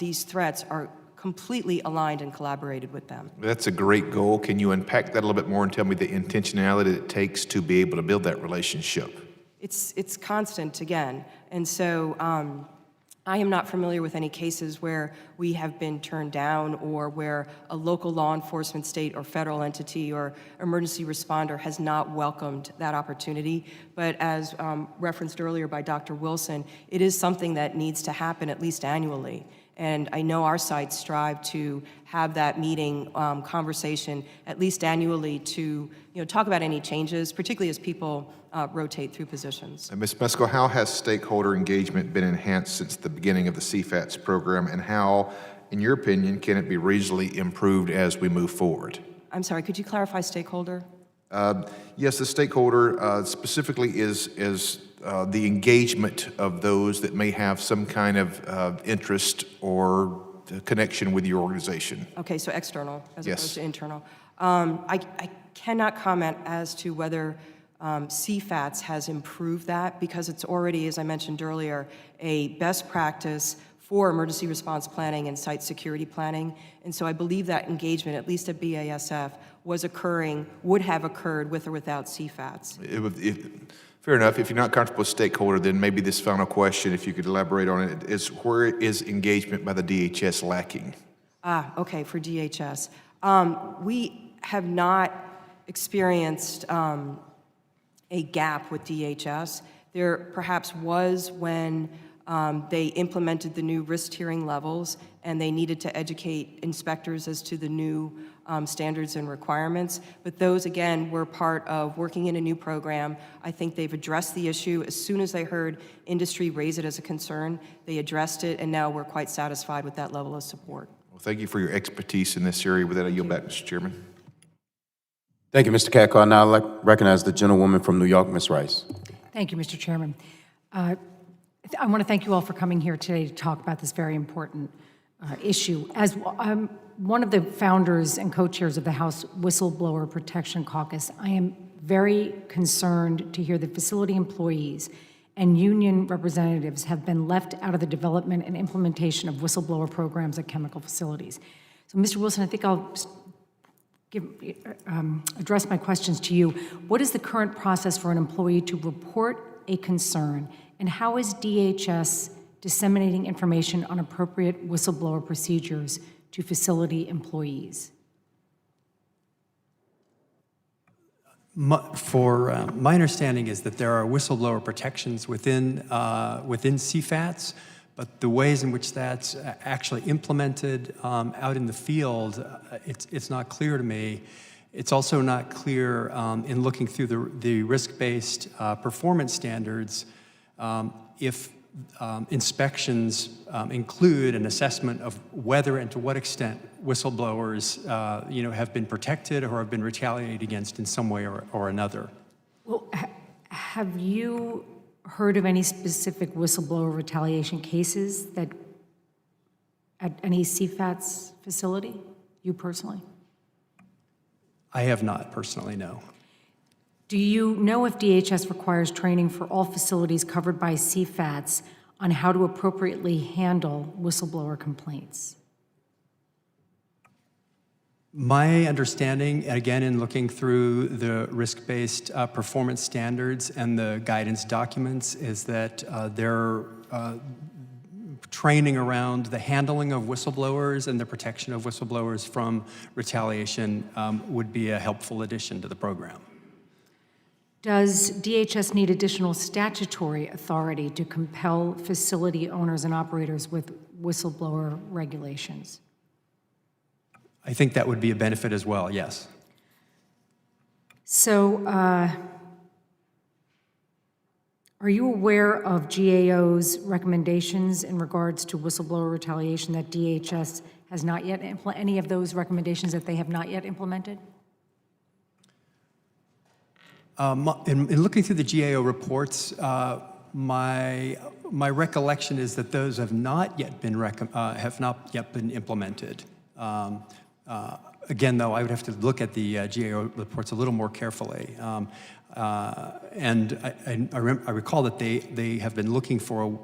these threats are completely aligned and collaborated with them. That's a great goal. Can you unpack that a little bit more and tell me the intentionality it takes to be able to build that relationship? It's constant, again. And so I am not familiar with any cases where we have been turned down or where a local law enforcement, state or federal entity or emergency responder has not welcomed that opportunity. But as referenced earlier by Dr. Wilson, it is something that needs to happen at least annually. And I know our sites strive to have that meeting conversation at least annually to talk about any changes, particularly as people rotate through positions. And Ms. Meskel, how has stakeholder engagement been enhanced since the beginning of the CFATS program, and how, in your opinion, can it be reasonably improved as we move forward? I'm sorry, could you clarify stakeholder? Yes, the stakeholder specifically is the engagement of those that may have some kind of interest or connection with your organization. Okay, so external as Yes. opposed to internal. I cannot comment as to whether CFATS has improved that because it's already, as I mentioned earlier, a best practice for emergency response planning and site security planning. And so I believe that engagement, at least at BASF, would have occurred with or without CFATS. Fair enough. If you're not comfortable with stakeholder, then maybe this final question, if you could elaborate on it, is where is engagement by the DHS lacking? Okay, for DHS. We have not experienced a gap with DHS. There perhaps was when they implemented the new risk tiering levels and they needed to educate inspectors as to the new standards and requirements. But those, again, were part of working in a new program. I think they've addressed the issue. As soon as they heard industry raise it as a concern, they addressed it, and now we're quite satisfied with that level of support. Well, thank you for your expertise in this area. With that, I yield back, Mr. Chairman. Thank you, Mr. Katko. I now recognize the gentlewoman from New York, Ms. Rice. Thank you, Mr. Chairman. I want to thank you all for coming here today to talk about this very important issue. As I'm one of the founders and co-chairs of the House Whistleblower Protection Caucus, I am very concerned to hear that facility employees and union representatives have been left out of the development and implementation of whistleblower programs at chemical facilities. So, Mr. Wilson, I think I'll address my questions to you. What is the current process for an employee to report a concern, and how is DHS disseminating information on appropriate whistleblower procedures to facility employees? My understanding is that there are whistleblower protections within CFATS, but the ways in which that's actually implemented out in the field, it's not clear to me. It's also not clear in looking through the risk-based performance standards if inspections include an assessment of whether and to what extent whistleblowers have been protected or have been retaliated against in some way or another. Well, have you heard of any specific whistleblower retaliation cases that at any CFATS facility, you personally? I have not personally, no. Do you know if DHS requires training for all facilities covered by CFATS on how to appropriately handle whistleblower complaints? My understanding, again, in looking through the risk-based performance standards and the guidance documents, is that their training around the handling of whistleblowers and the protection of whistleblowers from retaliation would be a helpful addition to the program. Does DHS need additional statutory authority to compel facility owners and operators with whistleblower regulations? I think that would be a benefit as well, yes. So, are you aware of GAO's recommendations in regards to whistleblower retaliation that DHS has not yet implemented, any of those recommendations that they have not yet implemented? In looking through the GAO reports, my recollection is that those have not yet been implemented. Again, though, I would have to look at the GAO reports a little more carefully. And I recall that they have been looking for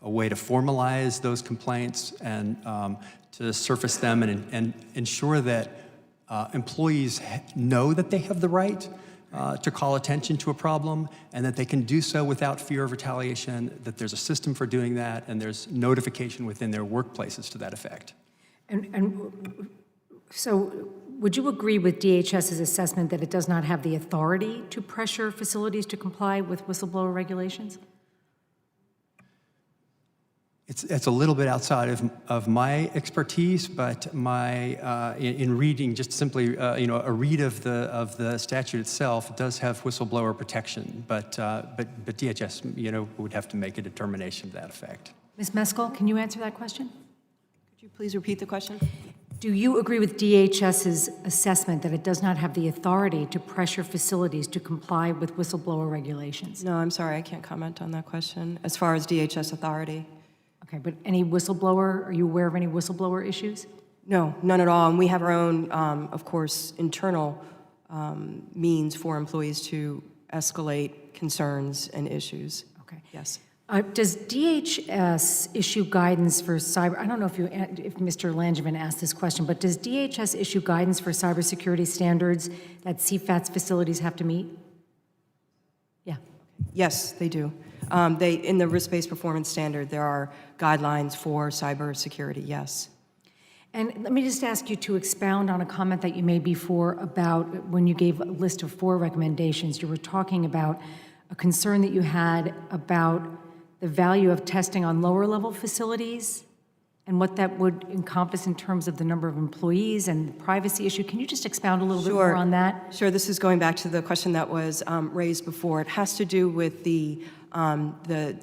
a way to formalize those complaints and to surface them and ensure that employees know that they have the right to call attention to a problem, and that they can do so without fear of retaliation, that there's a system for doing that, and there's notification within their workplaces to that effect. And so would you agree with DHS's assessment that it does not have the authority to pressure facilities to comply with whistleblower regulations? It's a little bit outside of my expertise, but in reading just simply a read of the statute itself, it does have whistleblower protection, but DHS would have to make a determination to that effect. Ms. Meskel, can you answer that question? Could you please repeat the question? Do you agree with DHS's assessment that it does not have the authority to pressure facilities to comply with whistleblower regulations? No, I'm sorry, I can't comment on that question as far as DHS authority. Okay, but any whistleblower, are you aware of any whistleblower issues? No, none at all. And we have our own, of course, internal means for employees to escalate concerns and issues. Okay. Yes. Does DHS issue guidance for cyber, I don't know if Mr. Langevin asked this question, but does DHS issue guidance for cybersecurity standards that CFATS facilities have to meet? Yeah. Yes, they do. In the risk-based performance standard, there are guidelines for cybersecurity, yes. And let me just ask you to expound on a comment that you made before about when you gave a list of 4 recommendations. You were talking about a concern that you had about the value of testing on lower-level facilities and what that would encompass in terms of the number of employees and the privacy issue. Can you just expound a little bit more on that? Sure. This is going back to the question that was raised before. It has to do with the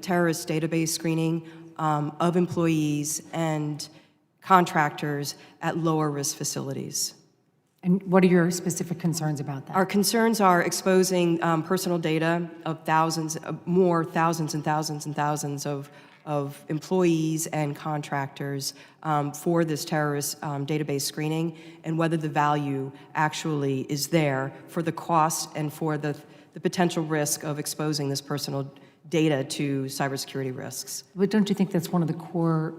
terrorist database screening of employees and contractors at lower-risk facilities. And what are your specific concerns about that? Our concerns are exposing personal data of thousands and thousands of employees and contractors for this terrorist database screening, and whether the value actually is there for the cost and for the potential risk of exposing this personal data to cybersecurity risks. But don't you think that's one of the core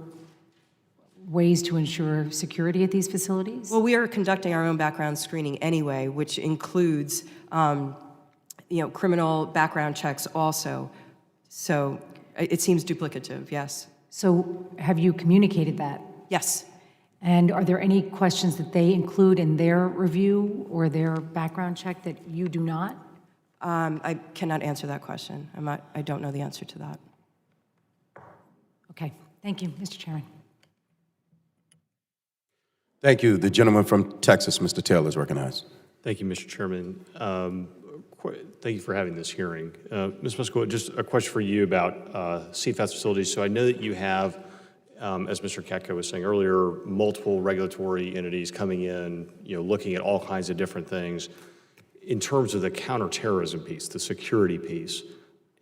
ways to ensure security at these facilities? Well, we are conducting our own background screening anyway, which includes, criminal background checks also. So it seems duplicative, yes. So have you communicated that? Yes. And are there any questions that they include in their review or their background check that you do not? I cannot answer that question. I don't know the answer to that. Okay, thank you, Mr. Chairman. Thank you. The gentleman from Texas, Mr. Taylor, is recognized. Thank you, Mr. Chairman. Thank you for having this hearing. Ms. Musco, just a question for you about CFATS facilities. So I know that you have, as Mr. Katko was saying earlier, multiple regulatory entities coming in, looking at all kinds of different things. In terms of the counterterrorism piece, the security piece,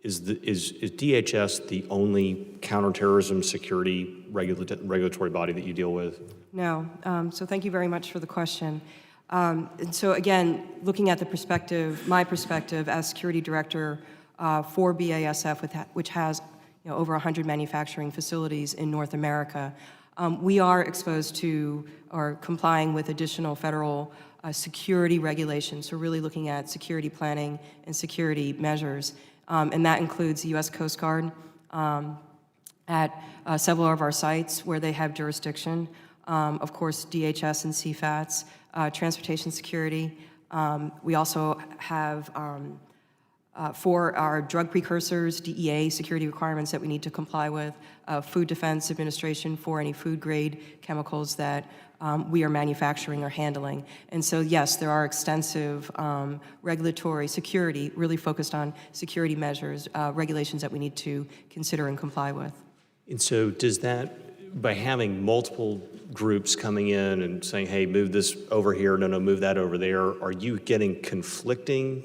is DHS the only counterterrorism security regulatory body that you deal with? No. So thank you very much for the question. And so again, looking at my perspective as security director for BASF, which has over 100 manufacturing facilities in North America, we are exposed to or complying with additional federal security regulations. So really looking at security planning and security measures. And that includes the U.S. Coast Guard at several of our sites where they have jurisdiction. Of course, DHS and CFATS, transportation security. We also have, for our drug precursors, DEA security requirements that we need to comply with, Food Defense Administration for any food-grade chemicals that we are manufacturing or handling. And so, yes, there are extensive regulatory security, really focused on security measures, regulations that we need to consider and comply with. And so does that, by having multiple groups coming in and saying, hey, move this over here, no, move that over there, are you getting conflicting?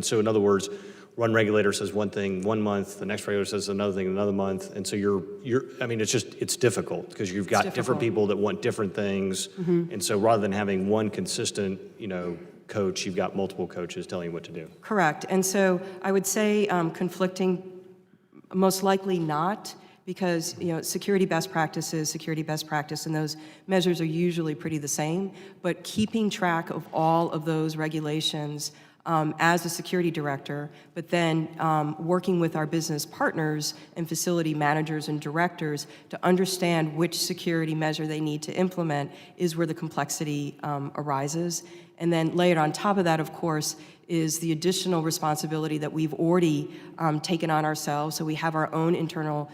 So in other words, one regulator says one thing 1 month, the next regulator says another thing another month, and so it's difficult because you've got different people that want different things, and so rather than having one consistent, coach, you've got multiple coaches telling you what to do. Correct, and so I would say conflicting, most likely not, because security best practice, and those measures are usually pretty the same, but keeping track of all of those regulations as a security director, but then working with our business partners and facility managers and directors to understand which security measure they need to implement is where the complexity arises. And then layered on top of that, of course, is the additional responsibility that we've already taken on ourselves. So we have our own internal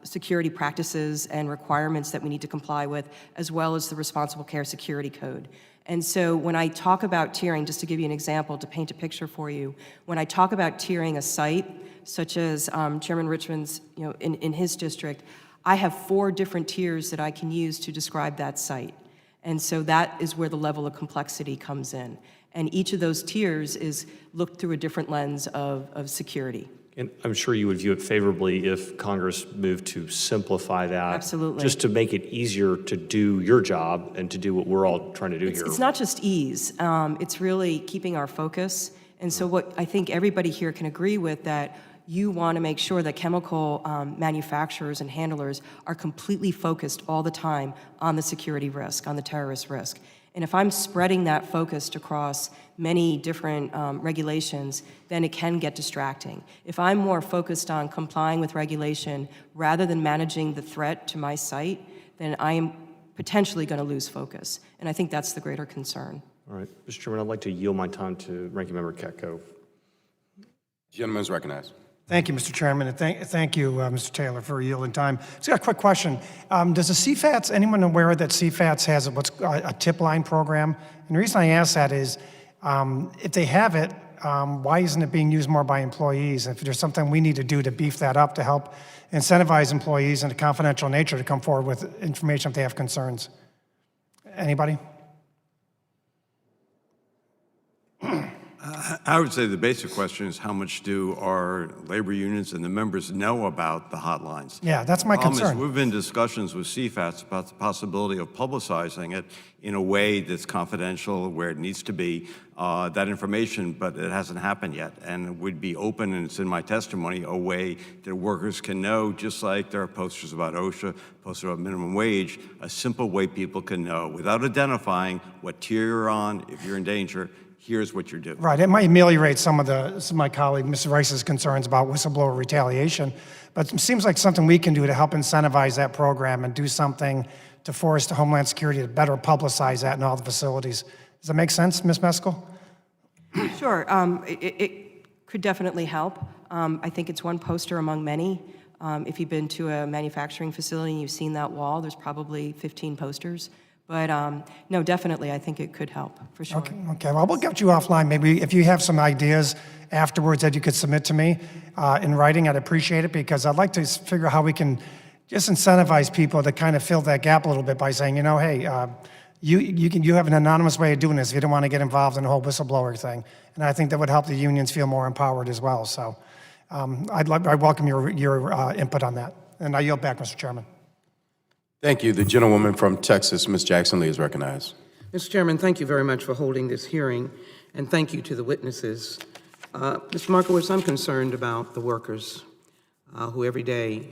security practices and requirements that we need to comply with, as well as the Responsible Care Security Code. And so when I talk about tiering, just to give you an example, to paint a picture for you, when I talk about tiering a site, such as Chairman Richmond's, in his district, I have 4 different tiers that I can use to describe that site. And so that is where the level of complexity comes in. And each of those tiers is looked through a different lens of security. And I'm sure you would view it favorably if Congress moved to simplify that. Absolutely. Just to make it easier to do your job and to do what we're all trying to do here. It's not just ease, it's really keeping our focus. And so what I think everybody here can agree with, that you want to make sure that chemical manufacturers and handlers are completely focused all the time on the security risk, on the terrorist risk. And if I'm spreading that focus across many different regulations, then it can get distracting. If I'm more focused on complying with regulation rather than managing the threat to my site, then I am potentially going to lose focus. And I think that's the greater concern. All right, Mr. Chairman, I'd like to yield my time to Ranking Member Katko. Gentleman is recognized. Thank you, Mr. Chairman, and thank you, Mr. Taylor, for yielding time. Just got a quick question. Does the CFATS, anyone aware that CFATS has what's a tip line program? And the reason I ask that is, if they have it, why isn't it being used more by employees? If there's something we need to do to beef that up to help incentivize employees in a confidential nature to come forward with information if they have concerns. Anybody? I would say the basic question is, how much do our labor unions and the members know about the hotlines? Yeah, that's my concern. We've been in discussions with CFATS about the possibility of publicizing it in a way that's confidential, where it needs to be, that information, but it hasn't happened yet. And it would be open, and it's in my testimony, a way that workers can know, just like there are posters about OSHA, posters about minimum wage, a simple way people can know without identifying what tier you're on, if you're in danger. Here's what you're doing. Right, it might ameliorate some of my colleague, Mr. Rice's concerns about whistleblower retaliation, but it seems like something we can do to help incentivize that program and do something to force the Homeland Security to better publicize that in all the facilities. Does that make sense, Ms. Meskel? Sure, it could definitely help. I think it's one poster among many. If you've been to a manufacturing facility and you've seen that wall, there's probably 15 posters. But no, definitely, I think it could help, for sure. Okay, well, we'll get you offline. Maybe if you have some ideas afterwards that you could submit to me in writing, I'd appreciate it, because I'd like to figure out how we can just incentivize people to kind of fill that gap a little bit by saying, hey, you have an anonymous way of doing this if you don't want to get involved in the whole whistleblower thing. And I think that would help the unions feel more empowered as well. So I welcome your input on that. And I yield back, Mr. Chairman. Thank you. The gentlewoman from Texas, Ms. Jackson Lee, is recognized. Mr. Chairman, thank you very much for holding this hearing, and thank you to the witnesses. Mr. Markowitz, I'm concerned about the workers who every day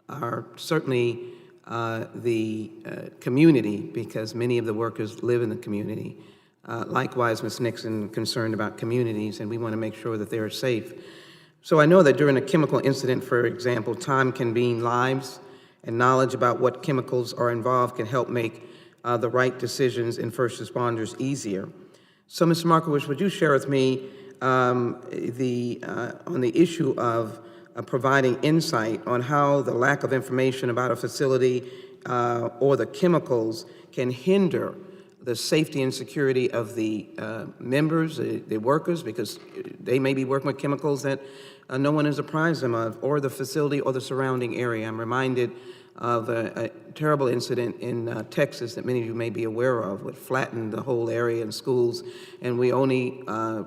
are certainly the community, because many of the workers live in the community. Likewise, Ms. Nixon, concerned about communities, and we want to make sure that they are safe. So I know that during a chemical incident, for example, time can mean lives, and knowledge about what chemicals are involved can help make the right decisions in first responders easier. So, Mr. Markowitz, would you share with me on the issue of providing insight on how the lack of information about a facility or the chemicals can hinder the safety and security of the members, the workers, because they may be working with chemicals that no one is apprised them of, or the facility or the surrounding area. I'm reminded of a terrible incident in Texas that many of you may be aware of, which flattened the whole area and schools, and we only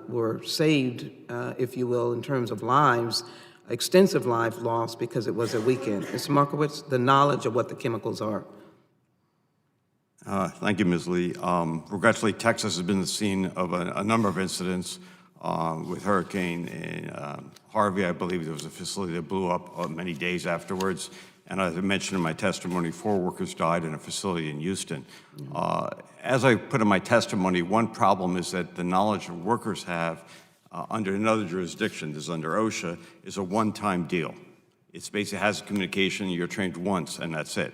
were saved, if you will, in terms of lives, extensive life loss, because it was a weekend. Mr. Markowitz, the knowledge of what the chemicals are. Thank you, Ms. Lee. Regretfully, Texas has been the scene of a number of incidents with Hurricane Harvey. I believe there was a facility that blew up many days afterwards. And as I mentioned in my testimony, 4 workers died in a facility in Houston. As I put in my testimony, one problem is that the knowledge that workers have under another jurisdiction, this is under OSHA, is a one-time deal. It's basically hazard communication, you're trained once, and that's it.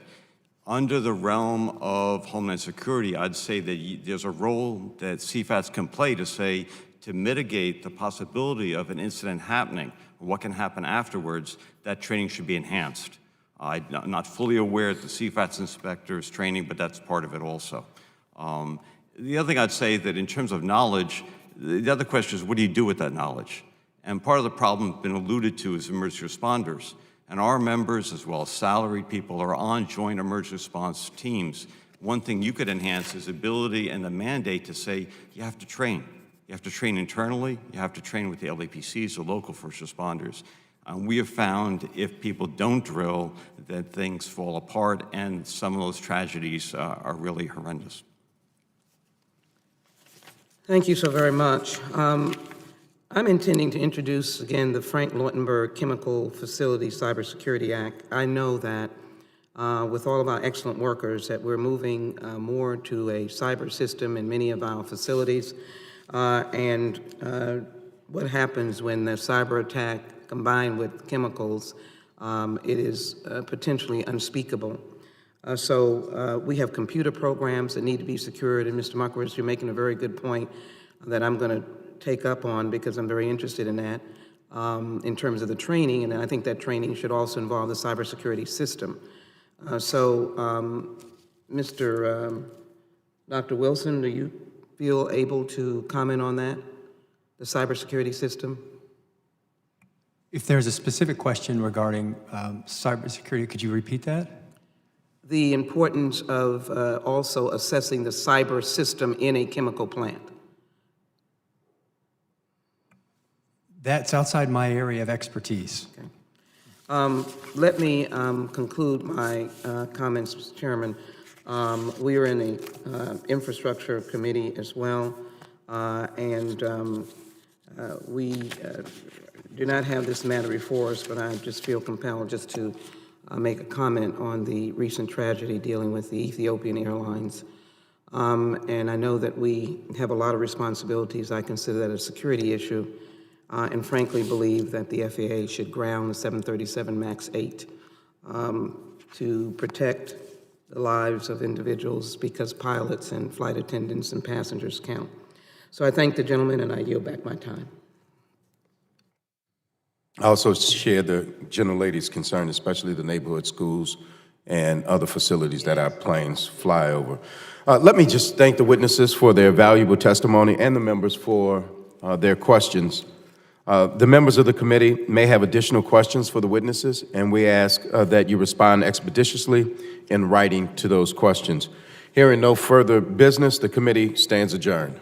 Under the realm of Homeland Security, I'd say that there's a role that CFATs can play to mitigate the possibility of an incident happening, or what can happen afterwards. That training should be enhanced. I'm not fully aware of the CFATS inspector's training, but that's part of it also. The other thing I'd say that in terms of knowledge, the other question is, what do you do with that knowledge? And part of the problem been alluded to is emergency responders. And our members, as well as salaried people, are on joint emergency response teams. One thing you could enhance is ability and the mandate to say, you have to train. You have to train internally, you have to train with the LAPCs, the local first responders. We have found if people don't drill, that things fall apart, and some of those tragedies are really horrendous. Thank you so very much. I'm intending to introduce again the Frank Lautenberg Chemical Facility Cybersecurity Act. I know that with all of our excellent workers that we're moving more to a cyber system in many of our facilities. And what happens when the cyber attack combined with chemicals, it is potentially unspeakable. So we have computer programs that need to be secured, and Mr. Markowitz, you're making a very good point that I'm going to take up on because I'm very interested in that in terms of the training, and I think that training should also involve the cybersecurity system. Mr. Dr. Wilson, do you feel able to comment on that, the cybersecurity system? If there's a specific question regarding cybersecurity, could you repeat that? The importance of also assessing the cyber system in a chemical plant. That's outside my area of expertise. Okay. Let me conclude my comments, Mr. Chairman. We are in the infrastructure committee as well, and we do not have this matter before us, but I just feel compelled just to make a comment on the recent tragedy dealing with the Ethiopian Airlines. And I know that we have a lot of responsibilities. I consider that a security issue, and frankly believe that the FAA should ground the 737 MAX 8 to protect the lives of individuals because pilots and flight attendants and passengers count. So I thank the gentleman and I yield back my time. I also share the gentlelady's concern, especially the neighborhood schools and other facilities that our planes fly over. Let me just thank the witnesses for their valuable testimony and the members for their questions. The members of the committee may have additional questions for the witnesses, and we ask that you respond expeditiously in writing to those questions. Hearing no further business, the committee stands adjourned.